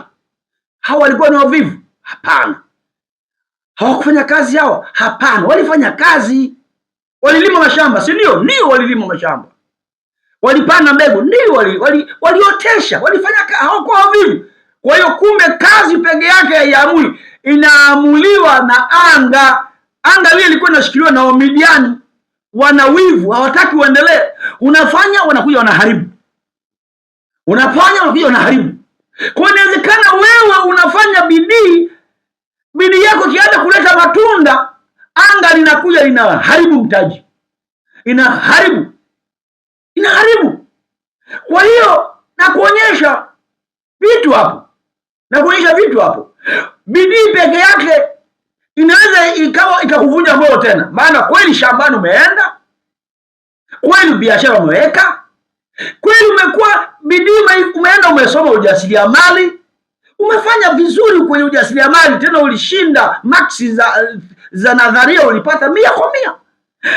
hawa walikuwa ni wavivu? Hapana. Hawakufanya kazi hawa? Hapana. Walifanya kazi. Walilima mashamba, si ndio? Ndio, walilima mashamba. Walipanda mbegu, ndio. Waliotesha, walifanya kazi. Hawakuwa wavivu. Kwa hiyo kumbe kazi peke yake haiamui, inaamuliwa na anga. Anga lile lilikuwa linashikiliwa na Wamidiani. Wana wivu, hawataki uendelee. Unafanya, wanakuja wanaharibu. Unafanya, wanakuja wanaharibu. Kwa hiyo inawezekana wewe unafanya bidii yako kianza kuleta matunda, anga linakuja linaharibu mtaji. Inaharibu. Kwa hiyo nakuonyesha vitu hapo. Bidii peke yake inaweza ikakuvunja moyo tena. Maana kweli shambani umeenda, kweli biashara umeweka, kweli umekuwa bidii, umeenda umesoma ujasiriamali, umefanya vizuri kwenye ujasiriamali, tena ulishinda maksi za nadharia, ulipata 100%.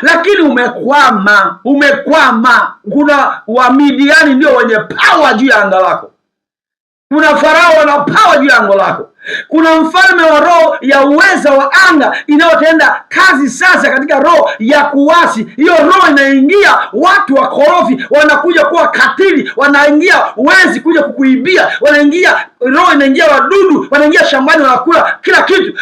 Lakini umekwama. Kuna Wamidiani ndio wenye power juu ya anga lako. Kuna Farao wana power juu ya anga lako. Kuna mfalme wa roho ya uweza wa anga inayotenda kazi sasa katika roho ya kuasi. Hiyo roho inaingia watu wakorofi, wanakuja kuwa katili, wanaingia wezi kuja kukuibia, roho inaingia wadudu, wanaingia shambani wanakula kila kitu.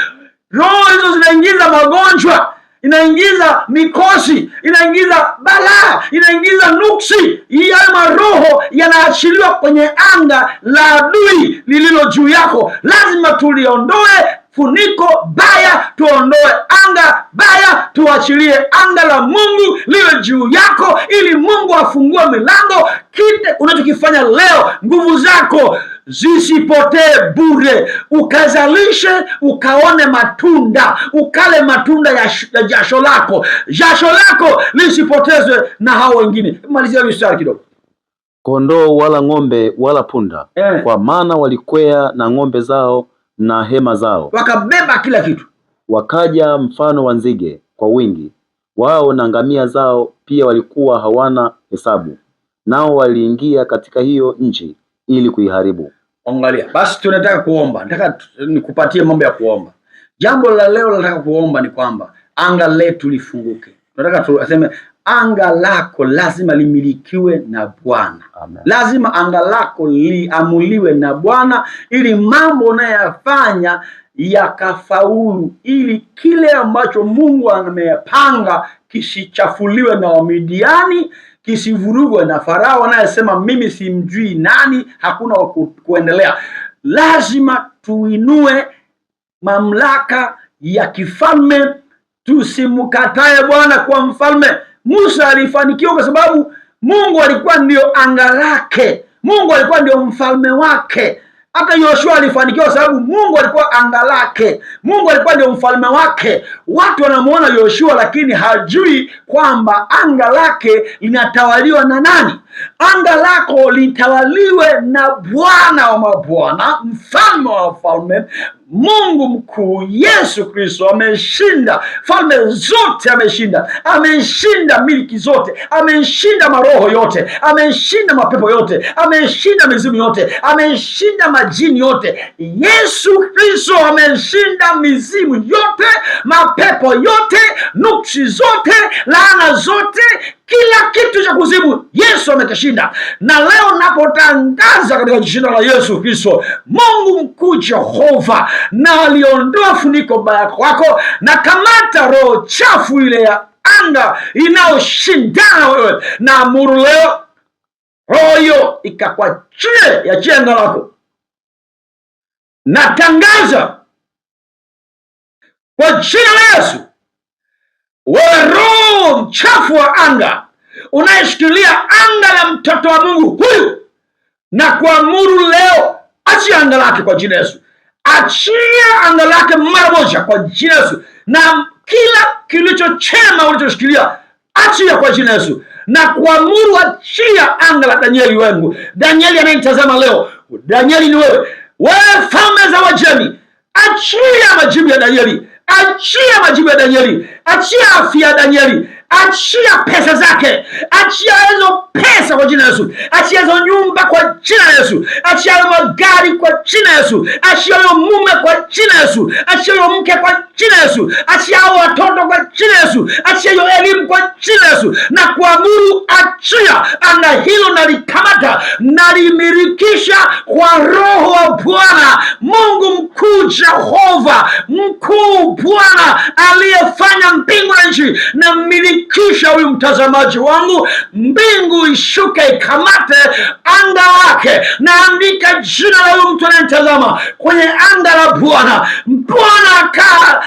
Roho hizo zinaingiza magonjwa, inaingiza mikosi, inaingiza balaa, inaingiza nuksi. Haya maroho yanaachiliwa kwenye anga la adui lililo juu yako. Lazima tuliondoe funiko baya, tuondoe anga baya, tuachilie anga la Mungu liwe juu yako, ili Mungu afungue milango. Kile unachokifanya leo, nguvu zako zisipotee bure, ukazalishe, ukaone matunda, ukale matunda ya jasho lako. Jasho lako lisipotezwe na hao wengine. Malizia mstari kidogo. Kondoo wala ng'ombe wala punda, kwa maana walikwea na ng'ombe zao na hema zao, wakabeba kila kitu. Wakaja mfano wa nzige kwa wingi, wao na ngamia zao pia walikuwa hawana hesabu, nao waliingia katika hiyo nchi ili kuiharibu. Angalia, basi tunataka kuomba. Nataka nikupatie mambo ya kuomba. Jambo la leo nataka kuomba ni kwamba anga letu lifunguke. Tunataka tuseme anga lako lazima limilikiwe na Bwana. Lazima anga lako liamuliwe na Bwana, ili mambo unayoyafanya yakafaulu, ili kile ambacho Mungu amepanga kisichafuliwe na Wamidiani, kisivurugwe na Farao anayesema mimi simjui nani, hakuna wa kuendelea. Lazima tuinue mamlaka ya kifalme, tusimkatae Bwana kwa mfalme. Musa alifanikiwa kwa sababu Mungu alikuwa ndio anga lake, Mungu alikuwa ndio mfalme wake. Hata Yoshua alifanikiwa kwa sababu Mungu alikuwa anga lake, Mungu alikuwa ndio mfalme wake. Watu wanamuona Yoshua lakini hajui kwamba anga lake linatawaliwa na nani. Anga lako litawaliwe na Bwana wa mabwana, mfalme wa wafalme, Mungu mkuu Yesu Kristo ameshinda falme zote, ameshinda miliki zote, ameshinda maroho yote, ameshinda mapepo yote, ameshinda mizimu yote, ameshinda majini yote. Yesu Kristo ameshinda mizimu yote, mapepo yote, nuksi zote, laana zote, kila kitu cha kuzimu Yesu amekishinda. Na leo napotangaza katika jina la Yesu Kristo, Mungu mkuu Jehova, na aliondoa funiko baya kwako, na kamata roho chafu ile ya anga inayoshindana wewe, na amuru leo roho hiyo ikakwachie ya jina lako. Natangaza kwa jina la Yesu, wewe roho mchafu wa anga unayeshikilia anga la mtoto wa Mungu huyu, na kuamuru leo, achia anga lake kwa jina Yesu. Achia anga lake mara moja kwa jina Yesu, na kila kilicho chema ulichoshikilia achia kwa jina Yesu, na kuamuru achia anga la Danieli wangu. Danieli anayetazama leo, Danieli ni wewe, wewe falme za Wajemi, achia majibu ya Danieli, achia majibu ya Danieli, achia afya ya Danieli, achia pesa zake, achia hizo pesa kwa jina Yesu, achia hizo nyumba kwa jina Yesu, achia hizo magari kwa jina Yesu, achia hiyo mume kwa jina Yesu, achia hiyo mke kwa jina Yesu, achia hao watoto kwa jina Yesu, achia hiyo elimu kwa jina Yesu, na kuamuru achia anga hilo, nalikamata nalimirikisha kwa roho wa Bwana Mungu mkuu Jehova mkuu, Bwana aliyefanya mbingu na nchi, na milikisha huyu mtazamaji wangu, mbingu ishuke ikamate anga lake, na andika jina la huyu mtu anayetazama kwenye anga la Bwana. Bwana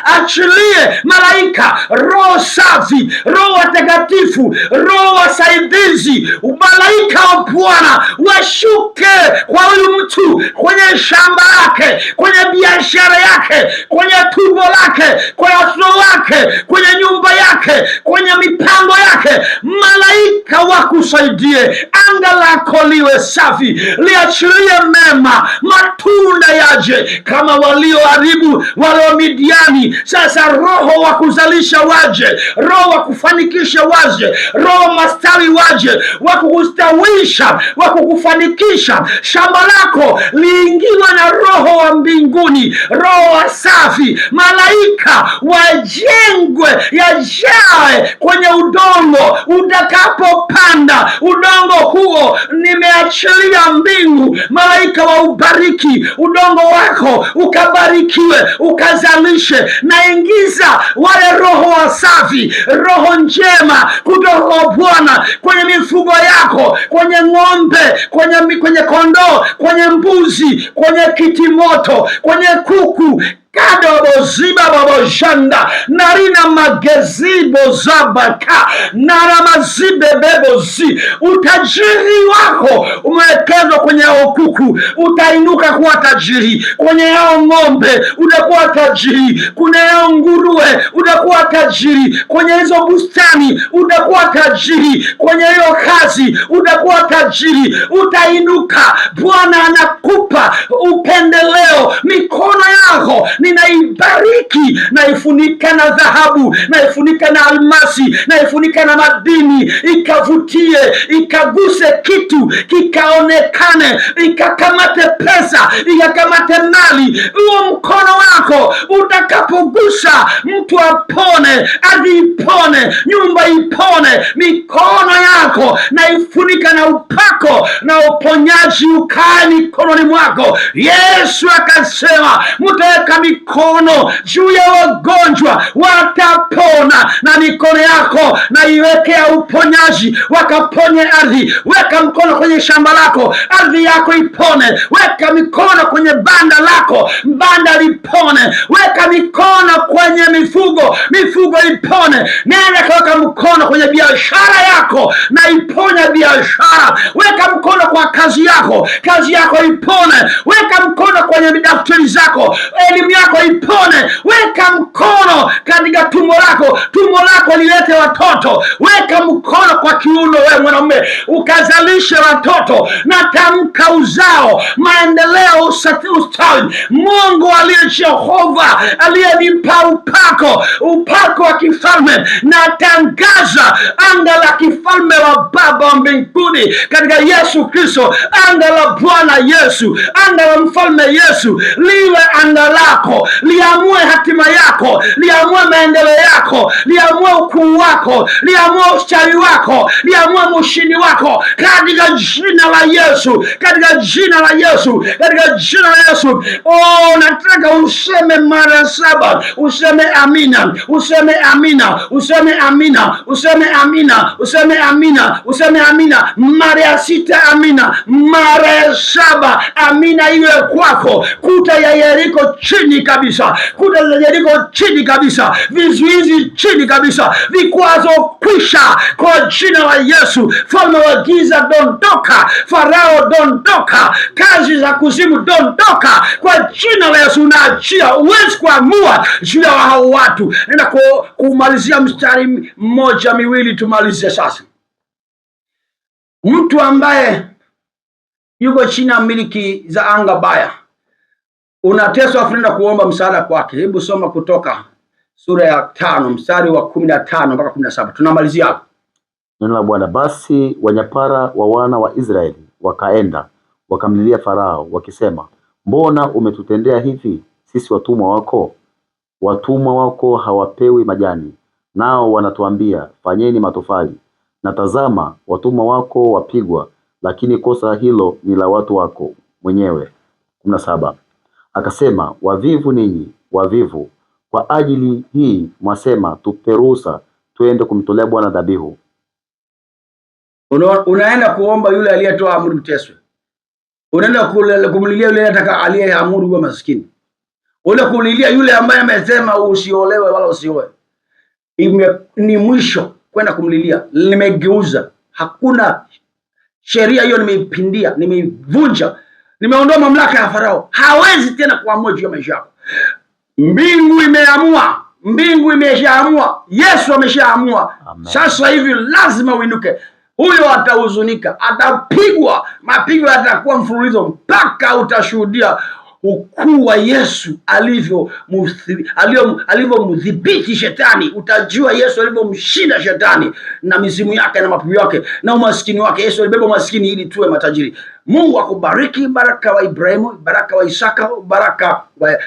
achilie malaika, roho safi, roho watakatifu, roho wasaidizi, malaika wa Bwana washuke kwa huyu mtu, kwenye shamba lake, kwenye biashara yake, kwenye tumbo lake, kwenye watoto wake, kwenye nyumba yake, kwenye mipango yake. Malaika wakusaidie, anga lako liwe safi, liachilie mema, matunda yaje kama walioharibu wale wa Midiani. Sasa roho wa kuzalisha waje, roho wa kufanikisha waje, roho mastawi waje, wa kukustawisha, wa kukufanikisha. Shamba lako liingiwa na roho wa mbinguni, roho wa safi, malaika wajengwe, yajae kwenye udongo. Utakapopanda udongo huo, nimeachilia mbingu, malaika wa ubariki udongo wako, ukabarikiwe, ukazalishe. Naingiza wale roho wasafi, roho njema kutoka Bwana kwenye mifugo yako, kwenye ng'ombe, kwenye kondoo, kwenye mbuzi, kwenye kitimoto, kwenye kuku, kadobo ziba babo janda narina magezibo zabaka naramazibe bebozi. Utajiri wako umewekezwa kwenye hao kuku, utainuka kuwa tajiri. Kwenye hao ng'ombe utakuwa tajiri, kwenye hao nguruwe utakuwa tajiri, kwenye hizo bustani utakuwa tajiri, kwenye hiyo kazi utakuwa tajiri, utainuka. Bwana anakupa upendeleo. Mikono yako ninaibariki, naifunika na dhahabu, naifunika na almasi, naifunika na madini, ikavutie, ikaguse kitu, kikaonekane, ikakamate pesa, ikakamate mali. Huo mkono wako utakapogusa, mtu apone, ardhi ipone, nyumba ipone. Mikono yako naifunika na upako, na uponyaji ukae mikononi mwako. Yesu akasema, mtaweka mikono juu ya wagonjwa watapona. Na mikono yako na iwekea uponyaji, wakaponye ardhi. Weka mkono kwenye shamba lako, ardhi yako ipone. Weka mikono kwenye banda lako, banda lipone. Weka mikono kwenye mifugo, mifugo ipone. Nenda kaweka mkono kwenye biashara yako na iponya biashara. Weka mkono kwa kazi yako, kazi yako ipone. Weka mkono kwenye daftari zako, elimu yako ipone. Weka mkono katika tumbo lako lilete watoto. Weka mkono kwa kiuno, wewe mwanamume, ukazalishe watoto. Natamka uzao, maendeleo, ustawi. Mungu aliye Jehova aliyenipa upako wa kifalme, natangaza anga la kifalme wa Baba wa mbinguni katika Yesu Kristo, anga la Bwana Yesu, anga la mfalme Yesu, liwe anga lako, liamue hatima yako, liamue maendeleo yako, liamue ukuu wako, liamue ustawi wako, liamue ushindi wako katika jina la Yesu, katika jina la Yesu, katika jina la Yesu. Oh, nataka useme mara 7, useme amina, useme amina, useme amina, useme amina, useme amina, useme amina mara 6, amina mara 7, amina iwe kwako. Kuta ya Yeriko chini kabisa, kuta za Yeriko chini kabisa, vizuizi chini kabisa, vikwazo kwisha kwa jina la Yesu. Falme wa giza dondoka, Farao dondoka, kazi za kuzimu dondoka kwa jina la Yesu. Naachia, uwezi kuamua juu ya hao watu. Nenda kumalizia mstari 1 2 tumalize sasa. Mtu ambaye yuko chini ya miliki za anga baya, unateswa, unaenda kuomba msaada kwake. Hebu soma Kutoka sura ya 5 mstari wa 15 mpaka 17. Tunamalizia hapo. Neno la Bwana. Basi wanyapara wa wana wa Israeli wakaenda wakamlilia Farao wakisema, mbona umetutendea hivi sisi watumwa wako? Watumwa wako hawapewi majani, nao wanatuambia fanyeni matofali. Na tazama, watumwa wako wapigwa, lakini kosa hilo ni la watu wako mwenyewe. 17. Akasema, wavivu ninyi, wavivu, kwa ajili hii mwasema tupe ruhusa tuende kumtolea Bwana dhabihu. Unaenda kuomba yule aliyetoa amri uteswe. Unaenda kumlilia yule aliyeamuru uwe maskini. Unaenda kumlilia yule ambaye amesema usiolewe wala usioe. Ni mwisho kwenda kumlilia. Nimegeuza. Hakuna sheria hiyo, nimeipindia, nimeivunja. Nimeondoa mamlaka ya Farao. Hawezi tena kuamua juu ya maisha yako. Mbingu imeamua. Mbingu imeshaamua. Yesu ameshaamua. Sasa hivi lazima uinuke. Huyo atahuzunika, atapigwa, mapigo yatakuwa mfululizo mpaka utashuhudia ukuu wa Yesu alivyomdhibiti shetani. Utajua Yesu alivyomshinda shetani na mizimu yake na mapigo yake na umaskini wake. Yesu alibeba maskini ili tuwe matajiri. Mungu akubariki. Baraka wa Ibrahimu, baraka wa Isaka, baraka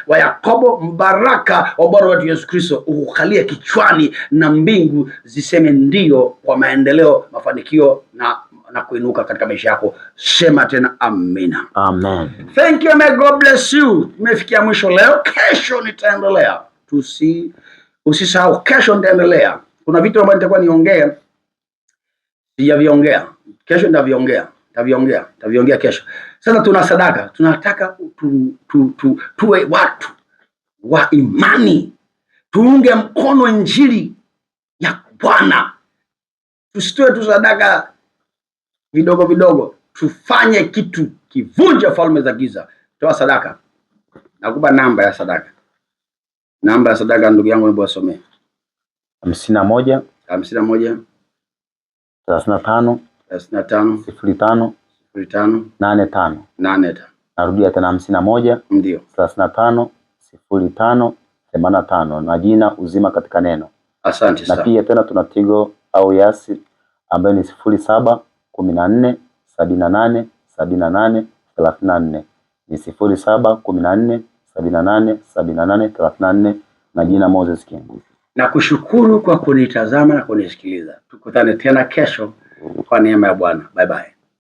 wa Yakobo, baraka wa Bwana wetu Yesu Kristo ukukalie kichwani, na mbingu ziseme ndio kwa maendeleo, mafanikio na kuinuka katika maisha yako. Sema tena amina. Amen. Thank you, may God bless you. Tumefikia mwisho leo. Kesho nitaendelea. Usisahau kesho nitaendelea. Kuna vitu ambavyo nitakuwa niongea sijaviongea. Kesho nitaviongea kesho. Sasa tuna sadaka. Tunataka tuwe watu wa imani. Tuunge mkono injili ya Bwana. Tusitoe tu sadaka vidogo vidogo. Tufanye kitu kivunja falme za giza. Toa sadaka. Nakupa namba ya sadaka. Namba ya sadaka ndugu yangu, hebu wasomee. 51 35 35 05 85. Narudia tena 51 ndio 35 05 85, na jina Uzima Katika Neno. Asante sana. Na pia tena tuna Tigo au Yasi ambayo ni 07 14 78 78 34. Ni 07 14 78 78 34, na jina Moses Kingu. Na kushukuru kwa kunitazama na kunisikiliza. Tukutane tena kesho kwa neema ya Bwana. Bye bye.